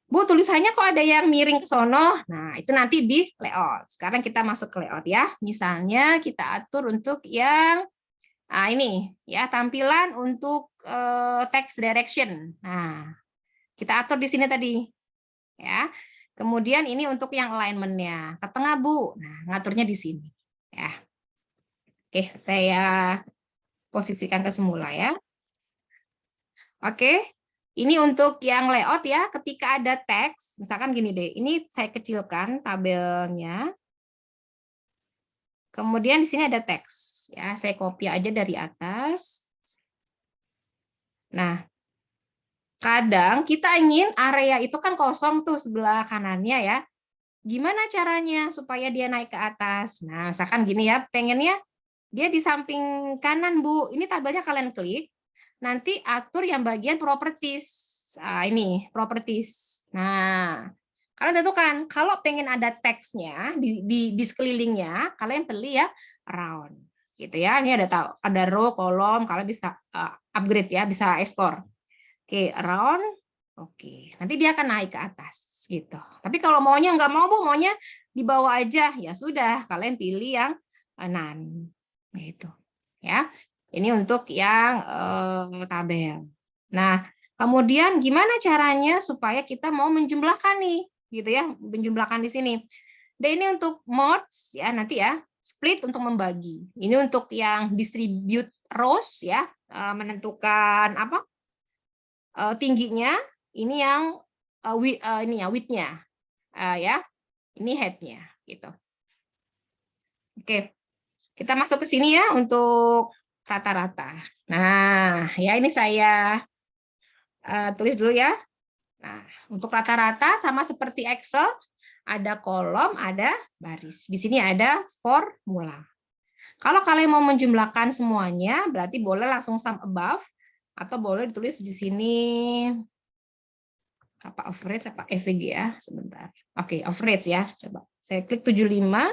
Bu, tulisannya kok ada yang miring ke sono? Nah, itu nanti di layout. Sekarang kita masuk ke layout ya. Misalnya kita atur untuk yang ini ya, tampilan untuk text direction. Nah, kita atur di sini tadi. Ya. Kemudian ini untuk yang alignment-nya. Ke tengah, Bu. Nah, ngaturnya di sini. Ya. Oke, saya posisikan ke semula ya. Oke. Ini untuk yang layout ya, ketika ada teks, misalkan gini deh, ini saya kecilkan tabelnya. Kemudian di sini ada teks, ya, saya copy aja dari atas. Nah, kadang kita ingin area itu kan kosong tuh sebelah kanannya ya. Gimana caranya supaya dia naik ke atas? Nah, misalkan gini ya, pengennya dia di samping kanan, Bu. Ini tabelnya kalian klik. Nanti atur yang bagian properties. Nah, ini properties. Nah, kalian tentukan kalau pengen ada teksnya di sekelilingnya, kalian pilih ya round. Gitu ya. Ini ada row, kolom, kalian bisa upgrade ya, bisa ekspor. Oke, round. Oke, nanti dia akan naik ke atas gitu. Tapi kalau maunya nggak mau, Bu, maunya di bawah aja, ya sudah, kalian pilih yang none. Gitu. Ya. Ini untuk yang tabel. Nah, kemudian gimana caranya supaya kita mau menjumlahkan nih, gitu ya, menjumlahkan di sini. Dan ini untuk merge ya, nanti ya, split untuk membagi. Ini untuk yang distribute rows ya, menentukan apa? Tingginya, ini yang ini ya width-nya. Ya. Ini head-nya gitu. Oke. Kita masuk ke sini ya untuk rata-rata. Nah, ya ini saya tulis dulu ya. Nah, untuk rata-rata sama seperti Excel, ada kolom, ada baris. Di sini ada formula. Kalau kalian mau menjumlahkan semuanya, berarti boleh langsung sum above, atau boleh ditulis di sini apa average apa EVG ya, sebentar. Oke, average ya. Coba saya klik 75.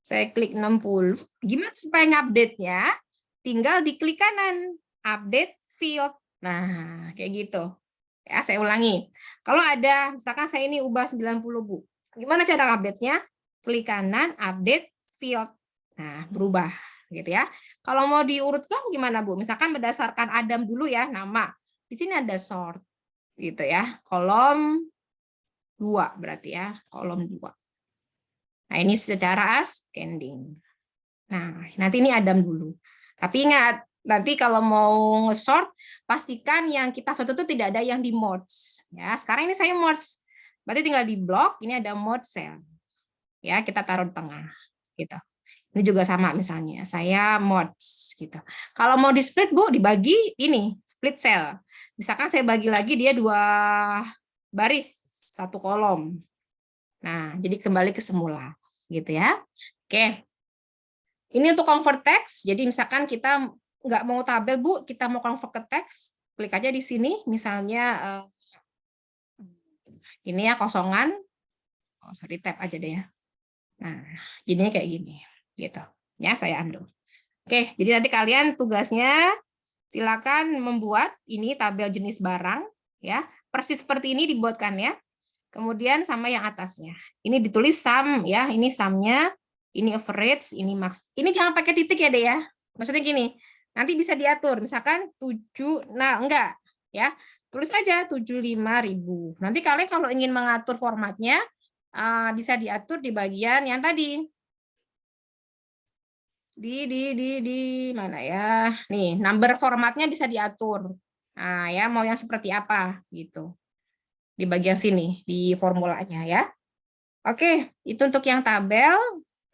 Saya klik 60. Gimana supaya ngupdate-nya? Tinggal diklik kanan, update field. Nah, kayak gitu. Ya, saya ulangi. Kalau ada, misalkan saya ini ubah 90, Bu. Gimana cara update-nya? Klik kanan, update field. Nah, berubah gitu ya. Kalau mau diurutkan gimana, Bu? Misalkan berdasarkan Adam dulu ya, nama. Di sini ada sort gitu ya. Kolom 2 berarti ya, kolom 2. Nah, ini secara ascending. Nah, nanti ini Adam dulu. Tapi ingat, nanti kalau mau nge-sort, pastikan yang kita sort itu tidak ada yang di merge. Ya, sekarang ini saya merge. Berarti tinggal di block, ini ada merge cell. Ya, kita taruh di tengah. Gitu. Ini juga sama misalnya, saya merge. Gitu. Kalau mau di split, Bu, dibagi ini, split cell. Misalkan saya bagi lagi dia 2 baris, 1 kolom. Nah, jadi kembali ke semula, gitu ya. Oke. Ini untuk convert text. Jadi misalkan kita nggak mau tabel, Bu, kita mau convert ke teks, klik aja di sini. Misalnya ini ya kosongan. Oh, sorry, tab aja deh ya. Nah, jadinya kayak gini, gitu. Ya, saya undo. Oke, jadi nanti kalian tugasnya silakan membuat ini tabel jenis barang, ya. Persis seperti ini dibuatkan ya. Kemudian sama yang atasnya. Ini ditulis sum ya, ini sumnya, ini average, ini max. Ini jangan pakai titik ya, Dek ya. Maksudnya gini, nanti bisa diatur. Misalkan 7, nah enggak ya. Tulis aja 75.000. Nanti kalian kalau ingin mengatur formatnya bisa diatur di bagian yang tadi. Di mana ya? Nih, number formatnya bisa diatur. Nah, ya mau yang seperti apa gitu. Di bagian sini di formulanya ya. Oke, itu untuk yang tabel.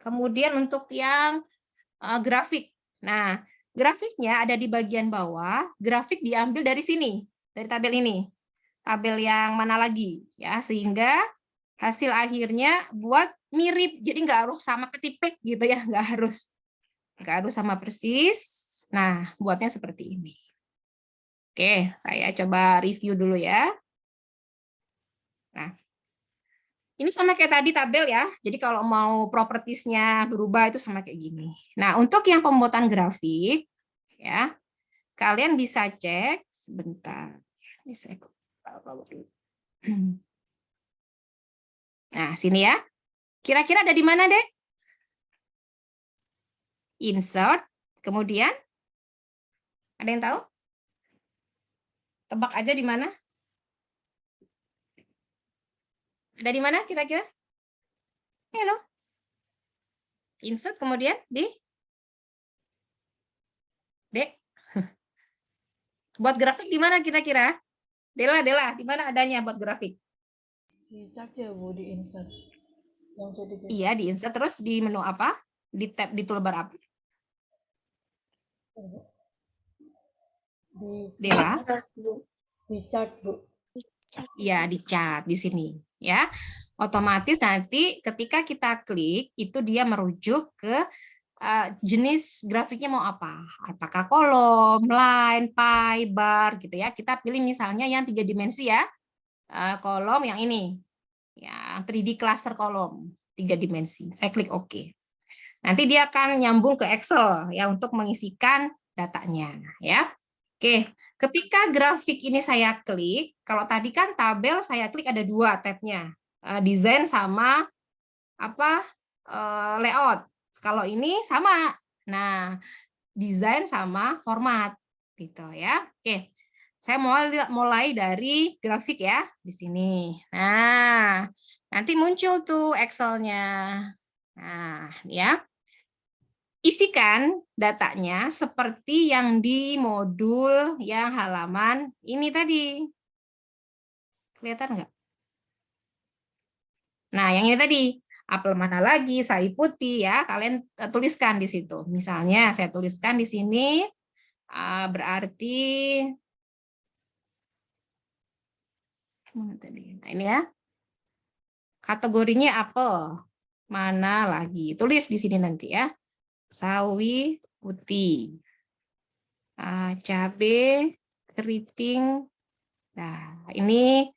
Kemudian untuk yang grafik. Nah, grafiknya ada di bagian bawah. Grafik diambil dari sini, dari tabel ini. Tabel yang mana lagi ya, sehingga hasil akhirnya buat mirip. Jadi nggak harus sama ketiplek gitu ya, nggak harus sama persis. Nah, buatnya seperti ini. Oke, saya coba review dulu ya. Nah, ini sama kayak tadi tabel ya. Jadi kalau mau propertiesnya berubah itu sama kayak gini. Nah, untuk yang pembuatan grafik ya, kalian bisa cek sebentar. Ini saya Nah, sini ya. Kira-kira ada di mana, Dek? Insert, kemudian ada yang tahu? Tebak aja di mana? Ada di mana kira-kira? Halo. Insert kemudian di Dek. Buat grafik di mana kira-kira? Dela, di mana adanya buat grafik? Insert ya Bu, di insert. Yang tadi Iya, di insert terus di menu apa? Di tab di toolbar apa? Dela? di chart Bu. Iya, di chat di sini ya. Otomatis nanti ketika kita klik itu dia merujuk ke jenis grafiknya mau apa? Apakah kolom, line, pie, bar gitu ya. Kita pilih misalnya yang 3 dimensi ya. Kolom yang ini. Ya, 3D cluster kolom 3 dimensi. Saya klik OK. Nanti dia akan nyambung ke Excel ya untuk mengisikan datanya ya. Oke, ketika grafik ini saya klik, kalau tadi kan tabel saya klik ada 2 tabnya, desain sama apa layout. Kalau ini sama, nah desain sama format gitu ya. Oke, saya mulai dari grafik ya di sini. Nah, nanti muncul tuh Excel-nya. Nah, ya. Isikan datanya seperti yang di modul yang halaman ini tadi. Kelihatan nggak? Nah, yang ini tadi. Apel mana lagi, sai putih ya. Kalian tuliskan di situ. Misalnya saya tuliskan di sini berarti nah, ini ya. Kategorinya apel. Mana lagi? Tulis di sini nanti ya. Sawi putih. Cabai keriting. Nah, ini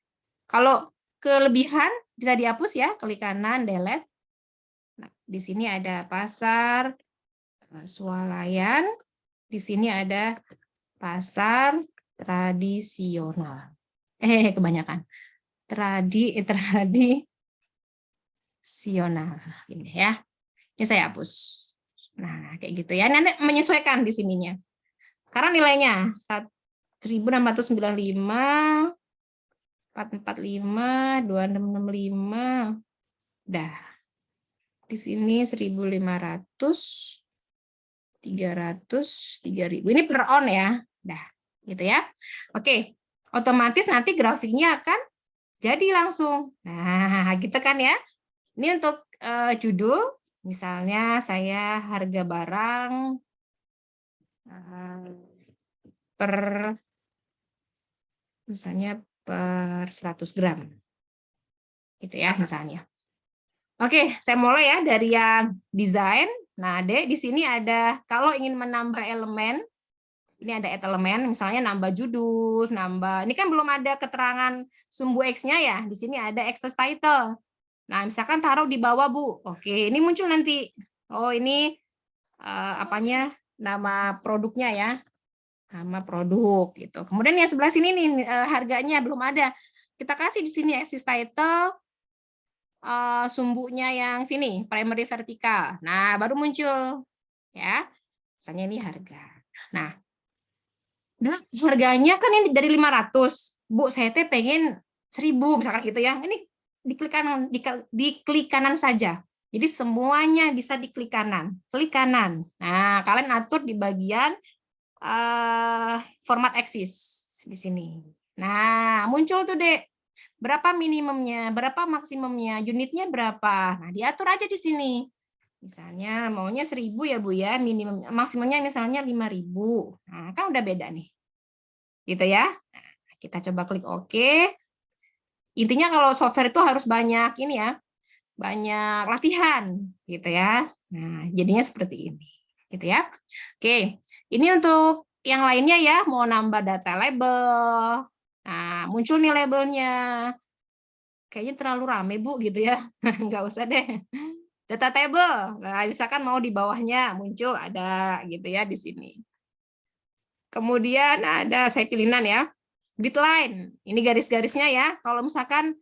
kalau kelebihan bisa dihapus ya, klik kanan, delete. Nah, di sini ada pasar swalayan, di sini ada pasar tradisional. Kebanyakan. Tradisional ini ya. Ini saya hapus. Nah, kayak gitu ya. Nanti menyesuaikan di sininya. Karena nilainya 1695 445, 2665. Dah. Di sini 1500, 300, 3000. Ini per on ya. Dah, gitu ya. Oke. Otomatis nanti grafiknya akan jadi langsung. Nah, gitu kan ya. Ini untuk judul, misalnya saya harga barang per misalnya per 100 gram. Gitu ya misalnya. Oke, saya mulai ya dari yang desain. Nah, Dek, di sini ada kalau ingin menambah elemen, ini ada add elemen, misalnya nambah judul, nambah. Ini kan belum ada keterangan sumbu X-nya ya. Di sini ada access title. Nah, misalkan taruh di bawah, Bu. Oke, ini muncul nanti. Oh, ini apanya? Nama produknya ya. Nama produk gitu. Kemudian yang sebelah sini nih harganya belum ada. Kita kasih di sini access title sumbunya yang sini, primary vertikal. Nah, baru muncul ya. Misalnya ini harga. Nah, harganya kan ini dari 500. Bu, saya teh pengen 1000 misalkan gitu ya. Ini diklik kanan saja. Jadi semuanya bisa diklik kanan. Klik kanan. Nah, kalian atur di bagian format axis di sini. Nah, muncul tuh, Dek. Berapa minimumnya, berapa maksimumnya, unitnya berapa. Nah, diatur aja di sini. Misalnya maunya 1000 ya, Bu ya, minimum maksimumnya misalnya 5000. Nah, kan udah beda nih. Gitu ya. Nah, kita coba klik OK. Intinya kalau software itu harus banyak ini ya, banyak latihan gitu ya. Nah, jadinya seperti ini. Gitu ya. Oke, ini untuk yang lainnya ya, mau nambah data label. Nah, muncul nih labelnya. Kayaknya terlalu rame, Bu, gitu ya. Nggak usah deh. Data table. Nah, misalkan mau di bawahnya muncul ada gitu ya di sini. Kemudian ada saya pilihan ya. Bitline. Ini garis-garisnya ya. Kalau misalkan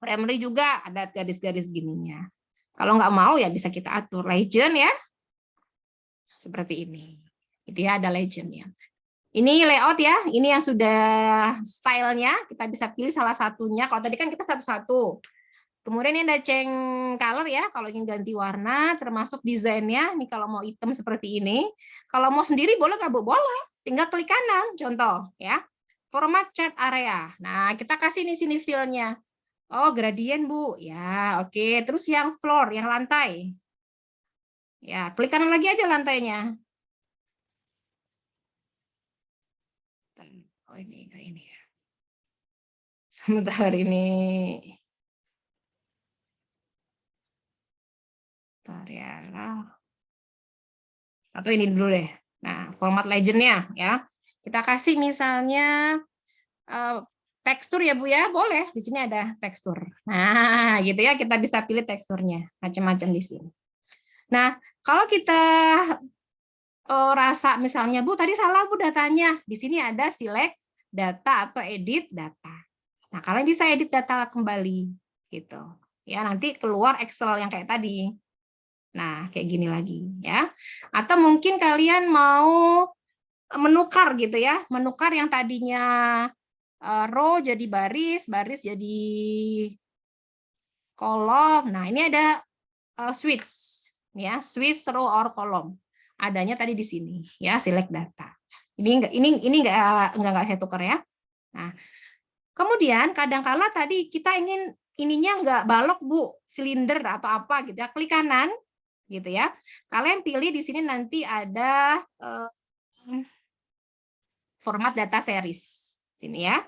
primary juga ada garis-garis gininya. Kalau nggak mau ya bisa kita atur legend ya. Seperti ini. Itu ya, ada legendnya. Ini layout ya. Ini yang sudah stylenya. Kita bisa pilih salah satunya. Kalau tadi kan kita satu-satu. Kemudian ini ada change color ya. Kalau ingin ganti warna, termasuk desainnya. Ini kalau mau hitam seperti ini. Kalau mau sendiri boleh nggak, Bu? Boleh. Tinggal klik kanan. Contoh ya. Format chart area. Nah, kita kasih di sini fill-nya. Oh, gradien, Bu. Ya, oke. Terus yang floor, yang lantai. Ya, klik kanan lagi aja lantainya. Oh, ini. Sebentar ini. Bentar ya. Atau ini dulu deh. Nah, format legendnya ya. Kita kasih misalnya tekstur ya, Bu ya. Boleh. Di sini ada tekstur. Nah, gitu ya. Kita bisa pilih teksturnya. Macam-macam di sini. Nah, kalau kita rasa misalnya, Bu, tadi salah, Bu, datanya. Di sini ada select data atau edit data. Nah, kalian bisa edit data kembali gitu. Ya, nanti keluar Excel yang kayak tadi. Nah, kayak gini lagi ya. Atau mungkin kalian mau menukar gitu ya, menukar yang tadinya row jadi baris, baris jadi kolom. Nah, ini ada switch ya, switch row or column. Adanya tadi di sini ya, select data. Ini enggak saya tukar ya. Nah, kemudian kadang-kala tadi kita ingin ininya enggak balok, Bu, silinder atau apa gitu ya. Klik kanan gitu ya. Kalian pilih di sini nanti ada format data series. Sini ya.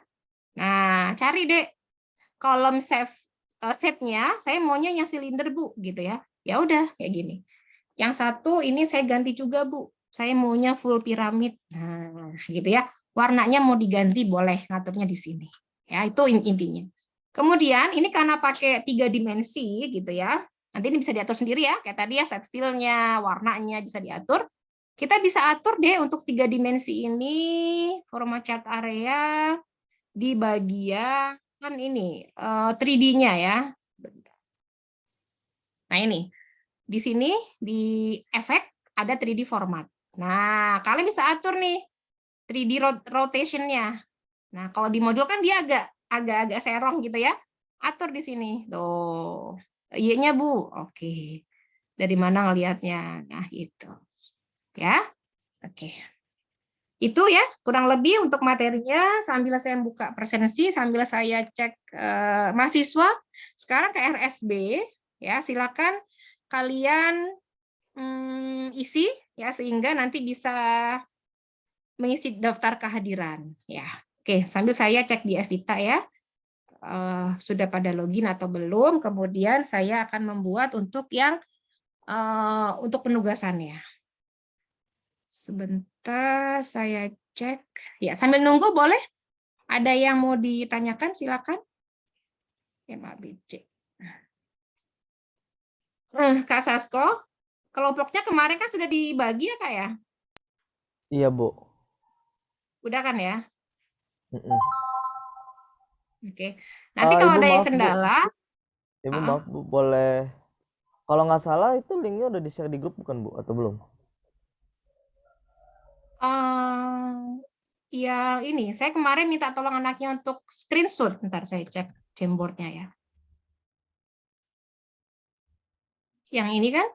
Nah, cari deh kolom save-nya, saya maunya yang silinder, Bu, gitu ya. Ya udah kayak gini. Yang satu ini saya ganti juga, Bu. Saya maunya full piramid. Nah, gitu ya. Warnanya mau diganti boleh, ngaturnya di sini. Ya, itu intinya. Kemudian ini karena pakai 3 dimensi gitu ya. Nanti ini bisa diatur sendiri ya. Kayak tadi ya, set fill-nya, warnanya bisa diatur. Kita bisa atur deh untuk 3 dimensi ini, format chart area di bagian ini 3D-nya ya. Nah, ini. Di sini di efek ada 3D format. Nah, kalian bisa atur nih 3D rotation-nya. Nah, kalau di modul kan dia agak serong gitu ya. Atur di sini. Tuh. Y-nya, Bu. Oke. Dari mana ngelihatnya? Nah, itu. Ya. Oke. Itu ya, kurang lebih untuk materinya. Sambil saya buka presensi, sambil saya cek mahasiswa. Sekarang ke RSB, ya, silakan kalian isi ya sehingga nanti bisa mengisi daftar kehadiran ya. Oke, sambil saya cek di Evita ya. Sudah pada login atau belum, kemudian saya akan membuat untuk yang untuk penugasannya. Sebentar saya cek. Ya, sambil nunggu boleh? Ada yang mau ditanyakan silakan. Ya, Mbak BC. Kak Sasko, kelompoknya kemarin kan sudah dibagi ya, Kak ya? Iya, Bu. Udah kan ya? Oke. Nanti kalau Ibu ada yang maaf Bu, kendala, Ibu uh-uh. maaf Bu, boleh kalau nggak salah itu linknya udah di-share di grup bukan Bu atau belum? Ya ini, saya kemarin minta tolong anaknya untuk screenshot. Bentar saya cek Jamboardnya ya. Yang ini kan?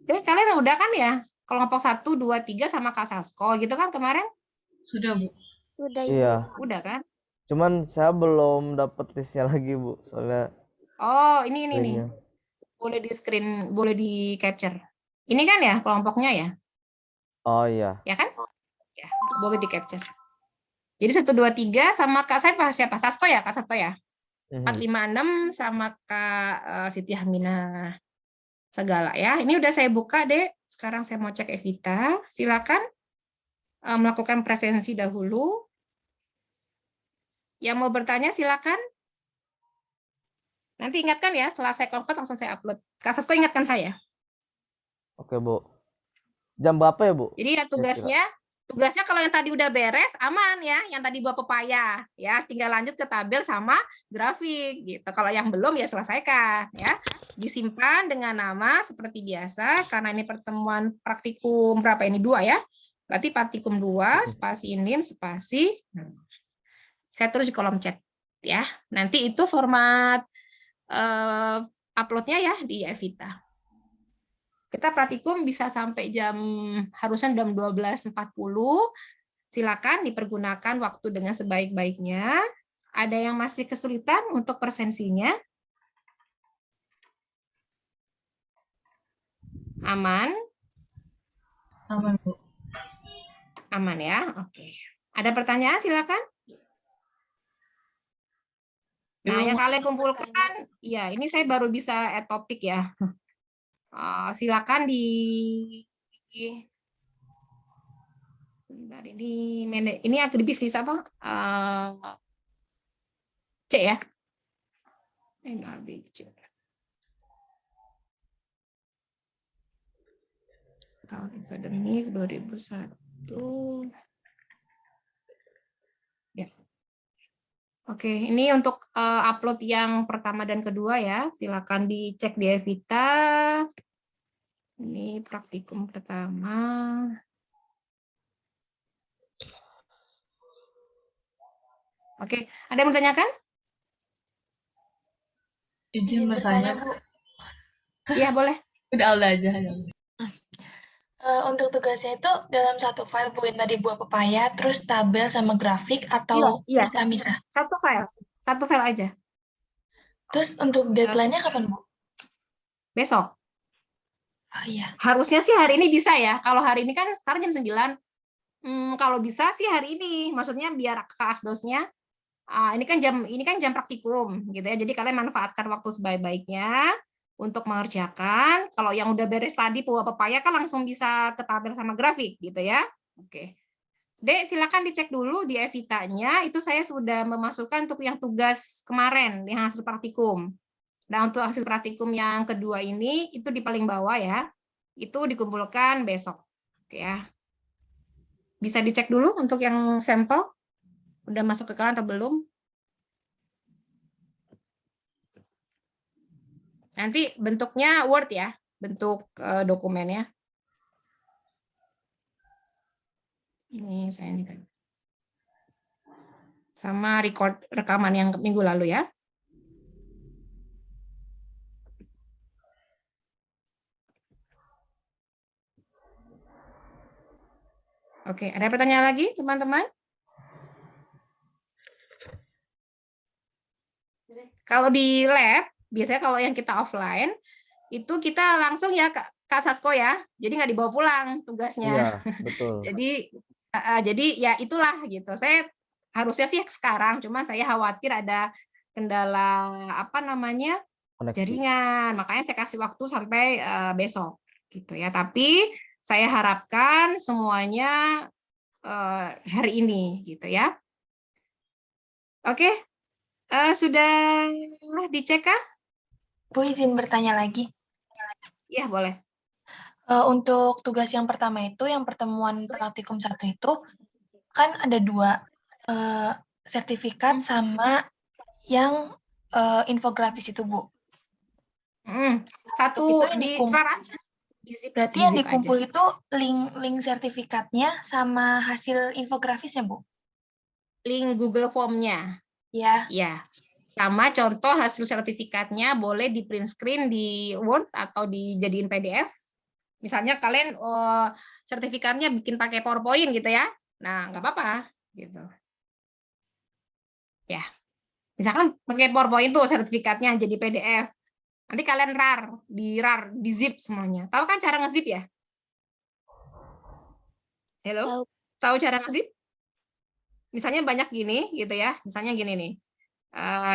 Jadi kalian udah kan ya? Kelompok 1, 2, 3 sama Kak Sasko gitu kan kemarin? Sudah, Bu. Sudah Ibu. Iya, Udah kan? cuman saya belum dapet listnya lagi Bu, soalnya Oh, ini nih. linknya. Boleh di screen, boleh di capture. Ini kan ya kelompoknya ya? Oh iya. Ya kan? Ya, boleh di capture. Jadi 1, 2, 3 sama Kak siapa? Sasko ya? Kak Sasko ya? 4, 5, 6 sama Kak Siti Hamina segala ya. Ini udah saya buka, Dek. Sekarang saya mau cek Evita. Silakan melakukan presensi dahulu. Yang mau bertanya silakan. Nanti ingatkan ya, setelah saya convert langsung saya upload. Kak Sasko ingatkan saya. Oke Bu. Jam berapa ya Bu? Jadi ya tugasnya kalau yang tadi udah beres aman ya, yang tadi buah pepaya ya, tinggal lanjut ke tabel sama grafik gitu. Kalau yang belum ya selesaikan ya. Disimpan dengan nama seperti biasa karena ini pertemuan praktikum berapa ini 2 ya. Berarti praktikum 2 spasi nim spasi saya tulis di kolom chat ya. Nanti itu format uploadnya ya di Evita. Kita praktikum bisa sampai harusnya jam 12.40. Silakan dipergunakan waktu dengan sebaik-baiknya. Ada yang masih kesulitan untuk presensinya? Aman? Aman, Bu. Aman ya? Oke. Ada pertanyaan? Silakan. Nah, yang kalian kumpulkan, ya ini saya baru bisa add topik ya. Silakan sebentar ini agribisnis apa? C ya. NABC. Tahun akademik 2001. Ya. Oke, ini untuk upload yang pertama dan kedua ya. Silakan dicek di Evita. Ini praktikum pertama. Oke, ada yang bertanyakan? Izin bertanya, Bu. Iya, boleh. Udah Alda aja. Untuk tugasnya itu dalam satu file Bu yang tadi buah pepaya, terus tabel sama grafik atau Iya. misah-misah. Satu file aja. Terus untuk deadline-nya kapan Bu? Besok. Oh iya. Harusnya sih hari ini bisa ya. Kalau hari ini kan sekarang jam 9. Kalau bisa sih hari ini. Maksudnya biar ke asdosnya. Ini kan jam praktikum gitu ya. Jadi kalian manfaatkan waktu sebaik-baiknya untuk mengerjakan. Kalau yang udah beres tadi buah pepaya kan langsung bisa ke tabel sama grafik gitu ya. Oke. Dek, silakan dicek dulu di Evita-nya. Itu saya sudah memasukkan untuk yang tugas kemarin, yang hasil praktikum. Nah, untuk hasil praktikum yang kedua ini, itu di paling bawah ya. Itu dikumpulkan besok. Oke ya. Bisa dicek dulu untuk yang sampel. Udah masuk ke kalian atau belum? Nanti bentuknya Word ya, bentuk dokumennya. Ini saya ini kan. Sama rekaman yang minggu lalu ya. Oke, ada pertanyaan lagi teman-teman? Kalau di lab, biasanya kalau yang kita offline, itu kita langsung ya Kak Sasko ya, jadi nggak dibawa pulang tugasnya. Iya, betul. jadi ya itulah gitu. Saya harusnya sih sekarang, cuma saya khawatir ada kendala apa namanya Koneksi. jaringan, makanya saya kasih waktu sampai besok gitu ya. Tapi saya harapkan semuanya hari ini gitu ya. Oke, sudah dicek kah? Bu izin bertanya lagi. Iya boleh. Untuk tugas yang pertama itu, yang pertemuan praktikum 1 itu, kan ada 2. sertifikat sama yang infografis itu, Bu. Satu itu yang di dikumpul. RAR aja. Di zip, Berarti di yang zip dikumpul aja. itu link sertifikatnya sama hasil infografisnya, Bu? Link Google Form-nya. Ya. Ya. Sama contoh hasil sertifikatnya boleh di print screen di Word atau dijadiin PDF. Misalnya kalian sertifikatnya bikin pakai PowerPoint gitu ya. Nah, nggak apa-apa gitu. Ya. Misalkan pakai PowerPoint tuh sertifikatnya jadi PDF. Nanti kalian RAR, di zip semuanya. Tahu kan cara nge-zip ya? Halo? Tahu cara nge-zip? Misalnya banyak gini gitu ya. Misalnya gini nih.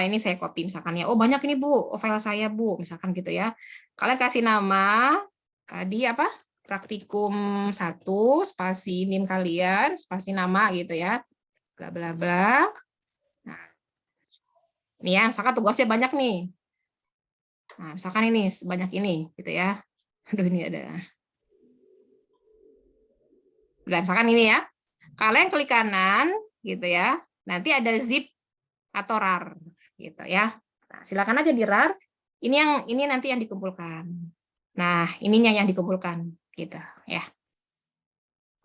Ini saya copy misalkan ya. Oh, banyak ini Bu, file saya Bu, misalkan gitu ya. Kalian kasih nama tadi apa? Praktikum 1 spasi NIM kalian, spasi nama gitu ya. Bla bla bla. Nah, ini ya, misalkan tugasnya banyak nih. Nah, misalkan ini sebanyak ini gitu ya. Aduh, ini ada. Nah, misalkan ini ya. Kalian klik kanan gitu ya. Nanti ada zip atau RAR gitu ya. Nah, silakan aja di RAR. Ini nanti yang dikumpulkan. Nah, ininya yang dikumpulkan gitu ya.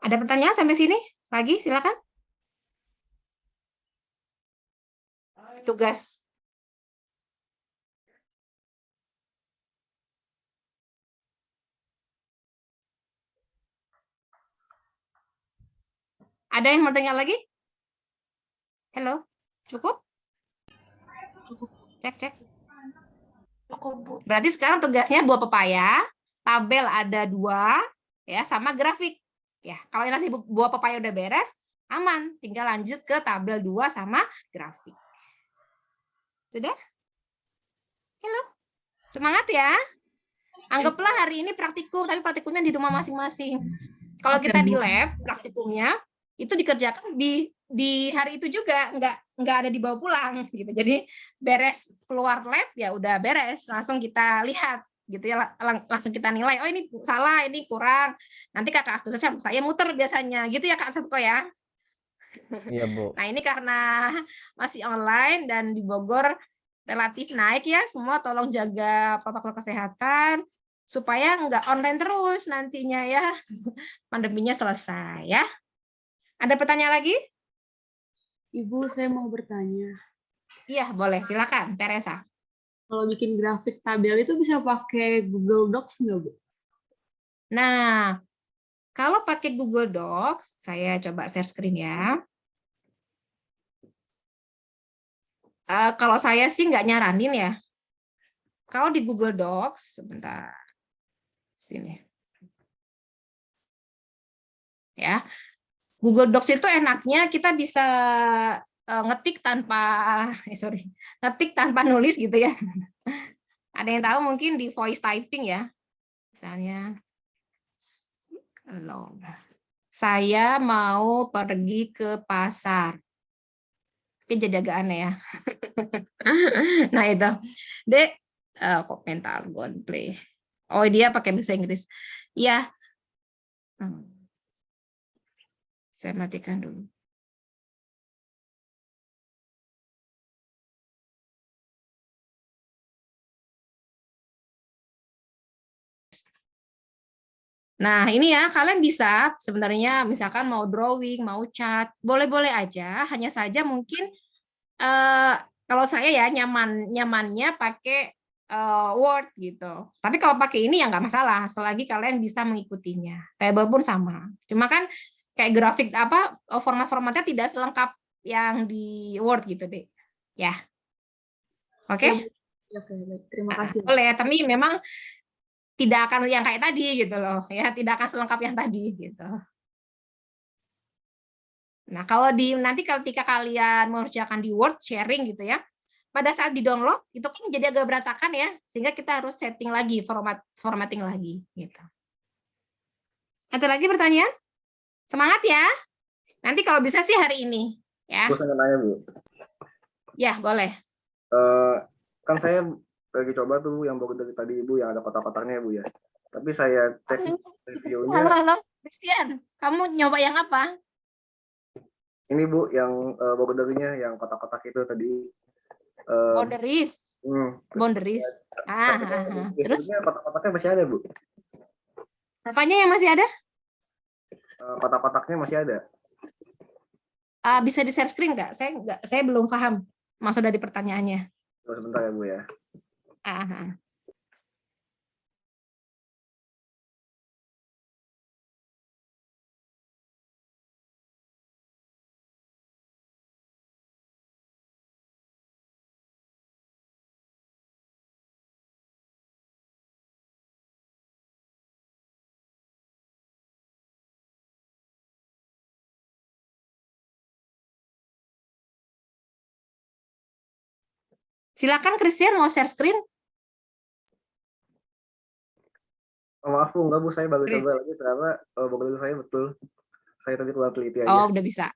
Ada pertanyaan sampai sini? Lagi silakan. Tugas. Ada yang mau tanya lagi? Halo, cukup? Cek. Cukup, Bu. Berarti sekarang tugasnya buah pepaya, tabel ada 2, ya, sama grafik. Ya, kalau nanti buah pepaya udah beres, aman. Tinggal lanjut ke tabel 2 sama grafik. Sudah? Halo, semangat ya. Anggaplah hari ini praktikum, tapi praktikumnya di rumah masing-masing. Kalau kita di lab, praktikumnya itu dikerjakan di hari itu juga, nggak ada dibawa pulang gitu. Jadi beres keluar lab ya udah beres, langsung kita lihat gitu ya, langsung kita nilai. Oh ini salah, ini kurang. Nanti kakak astusnya saya muter biasanya, gitu ya Kak Sasko ya. Iya, Bu. Nah ini karena masih online dan di Bogor relatif naik ya, semua tolong jaga protokol kesehatan supaya nggak online terus nantinya ya, pandeminya selesai ya. Ada pertanyaan lagi? Ibu, saya mau bertanya. Iya, boleh. Silakan, Teresa. Kalau bikin grafik tabel itu bisa pakai Google Docs nggak, Bu? Nah, kalau pakai Google Docs, saya coba share screen ya. Kalau saya sih nggak nyaranin ya. Kalau di Google Docs, sebentar. Sini. Ya. Google Docs itu enaknya kita bisa ngetik tanpa nulis gitu ya. Ada yang tahu mungkin di voice typing ya. Misalnya, saya mau pergi ke pasar. Tapi jadi agak aneh ya. Nah itu, Dek, kok Pentagon Play. Oh dia pakai bahasa Inggris. Iya. Saya matikan dulu. Nah, ini ya, kalian bisa sebenarnya misalkan mau drawing, mau cat, boleh-boleh aja, hanya saja mungkin kalau saya ya nyamannya pakai Word gitu. Tapi kalau pakai ini ya nggak masalah, selagi kalian bisa mengikutinya. Table pun sama. Cuma kan kayak grafik apa format-formatnya tidak selengkap yang di Word gitu deh. Ya. Oke? Oke, baik. Terima kasih. Boleh, tapi memang tidak akan yang kayak tadi gitu loh, ya tidak akan selengkap yang tadi gitu. Nah kalau nanti ketika kalian mengerjakan di Word sharing gitu ya, pada saat di download itu kan jadi agak berantakan ya, sehingga kita harus setting lagi formatting lagi gitu. Ada lagi pertanyaan? Semangat ya. Nanti kalau bisa sih hari ini ya. Gue pengen nanya, Bu. Ya boleh. Kan saya lagi coba tuh yang baru dari tadi Ibu yang ada kotak-kotaknya Bu ya. Tapi saya cek videonya. Halo Christian, kamu nyoba yang apa? Ini Bu, yang boundary-nya yang kotak-kotak itu tadi. Boundaries. Boundaries. Terus Biasanya kotak-kotaknya masih ada Bu. apanya yang masih ada? Kotak-kotaknya masih ada. Bisa di-share screen nggak? Saya belum paham maksud dari pertanyaannya. Tunggu sebentar ya Bu ya. Silakan Christian mau share screen. Maaf Bu, enggak Bu, saya baru coba lagi ternyata boundary saya betul. Saya tadi keluar teliti aja. Oh, udah bisa.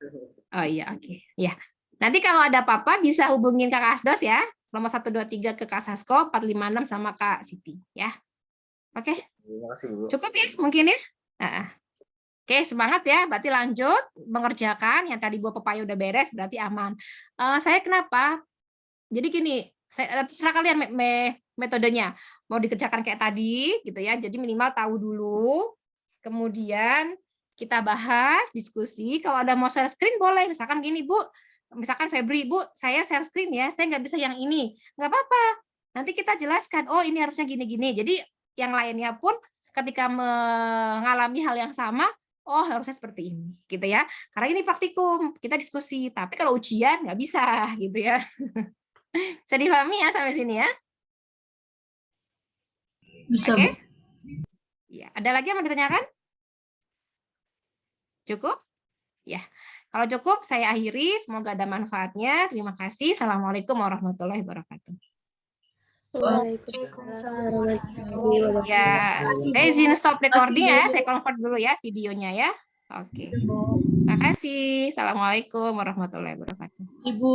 Oh iya, oke. Ya. Nanti kalau ada apa-apa bisa hubungin Kak Asdos ya. Nomor 123 ke Kak Sasko, 456 sama Kak Siti ya. Oke. Terima kasih Bu. Cukup ya mungkin ya. Oke, semangat ya. Berarti lanjut mengerjakan yang tadi buah pepaya udah beres, berarti aman. Saya kenapa? Jadi gini, saya terserah kalian metodenya. Mau dikerjakan kayak tadi gitu ya. Jadi minimal tahu dulu. Kemudian kita bahas, diskusi. Kalau ada mau share screen boleh. Misalkan gini, Bu. Misalkan Febri, Bu, saya share screen ya. Saya nggak bisa yang ini. Nggak apa-apa. Nanti kita jelaskan, oh ini harusnya gini-gini. Jadi yang lainnya pun ketika mengalami hal yang sama, oh harusnya seperti ini. Gitu ya. Karena ini praktikum. Kita diskusi. Tapi kalau ujian nggak bisa. Gitu ya. Bisa dipahami ya sampai sini ya? Bisa, Oke? Bu. Ya, ada lagi yang mau ditanyakan? Cukup? Ya. Kalau cukup, saya akhiri. Semoga ada manfaatnya. Terima kasih. Assalamualaikum warahmatullahi wabarakatuh. Ya, saya izin stop recording ya. Saya convert dulu ya videonya ya. Oke. Terima kasih. Assalamualaikum warahmatullahi wabarakatuh. Ibu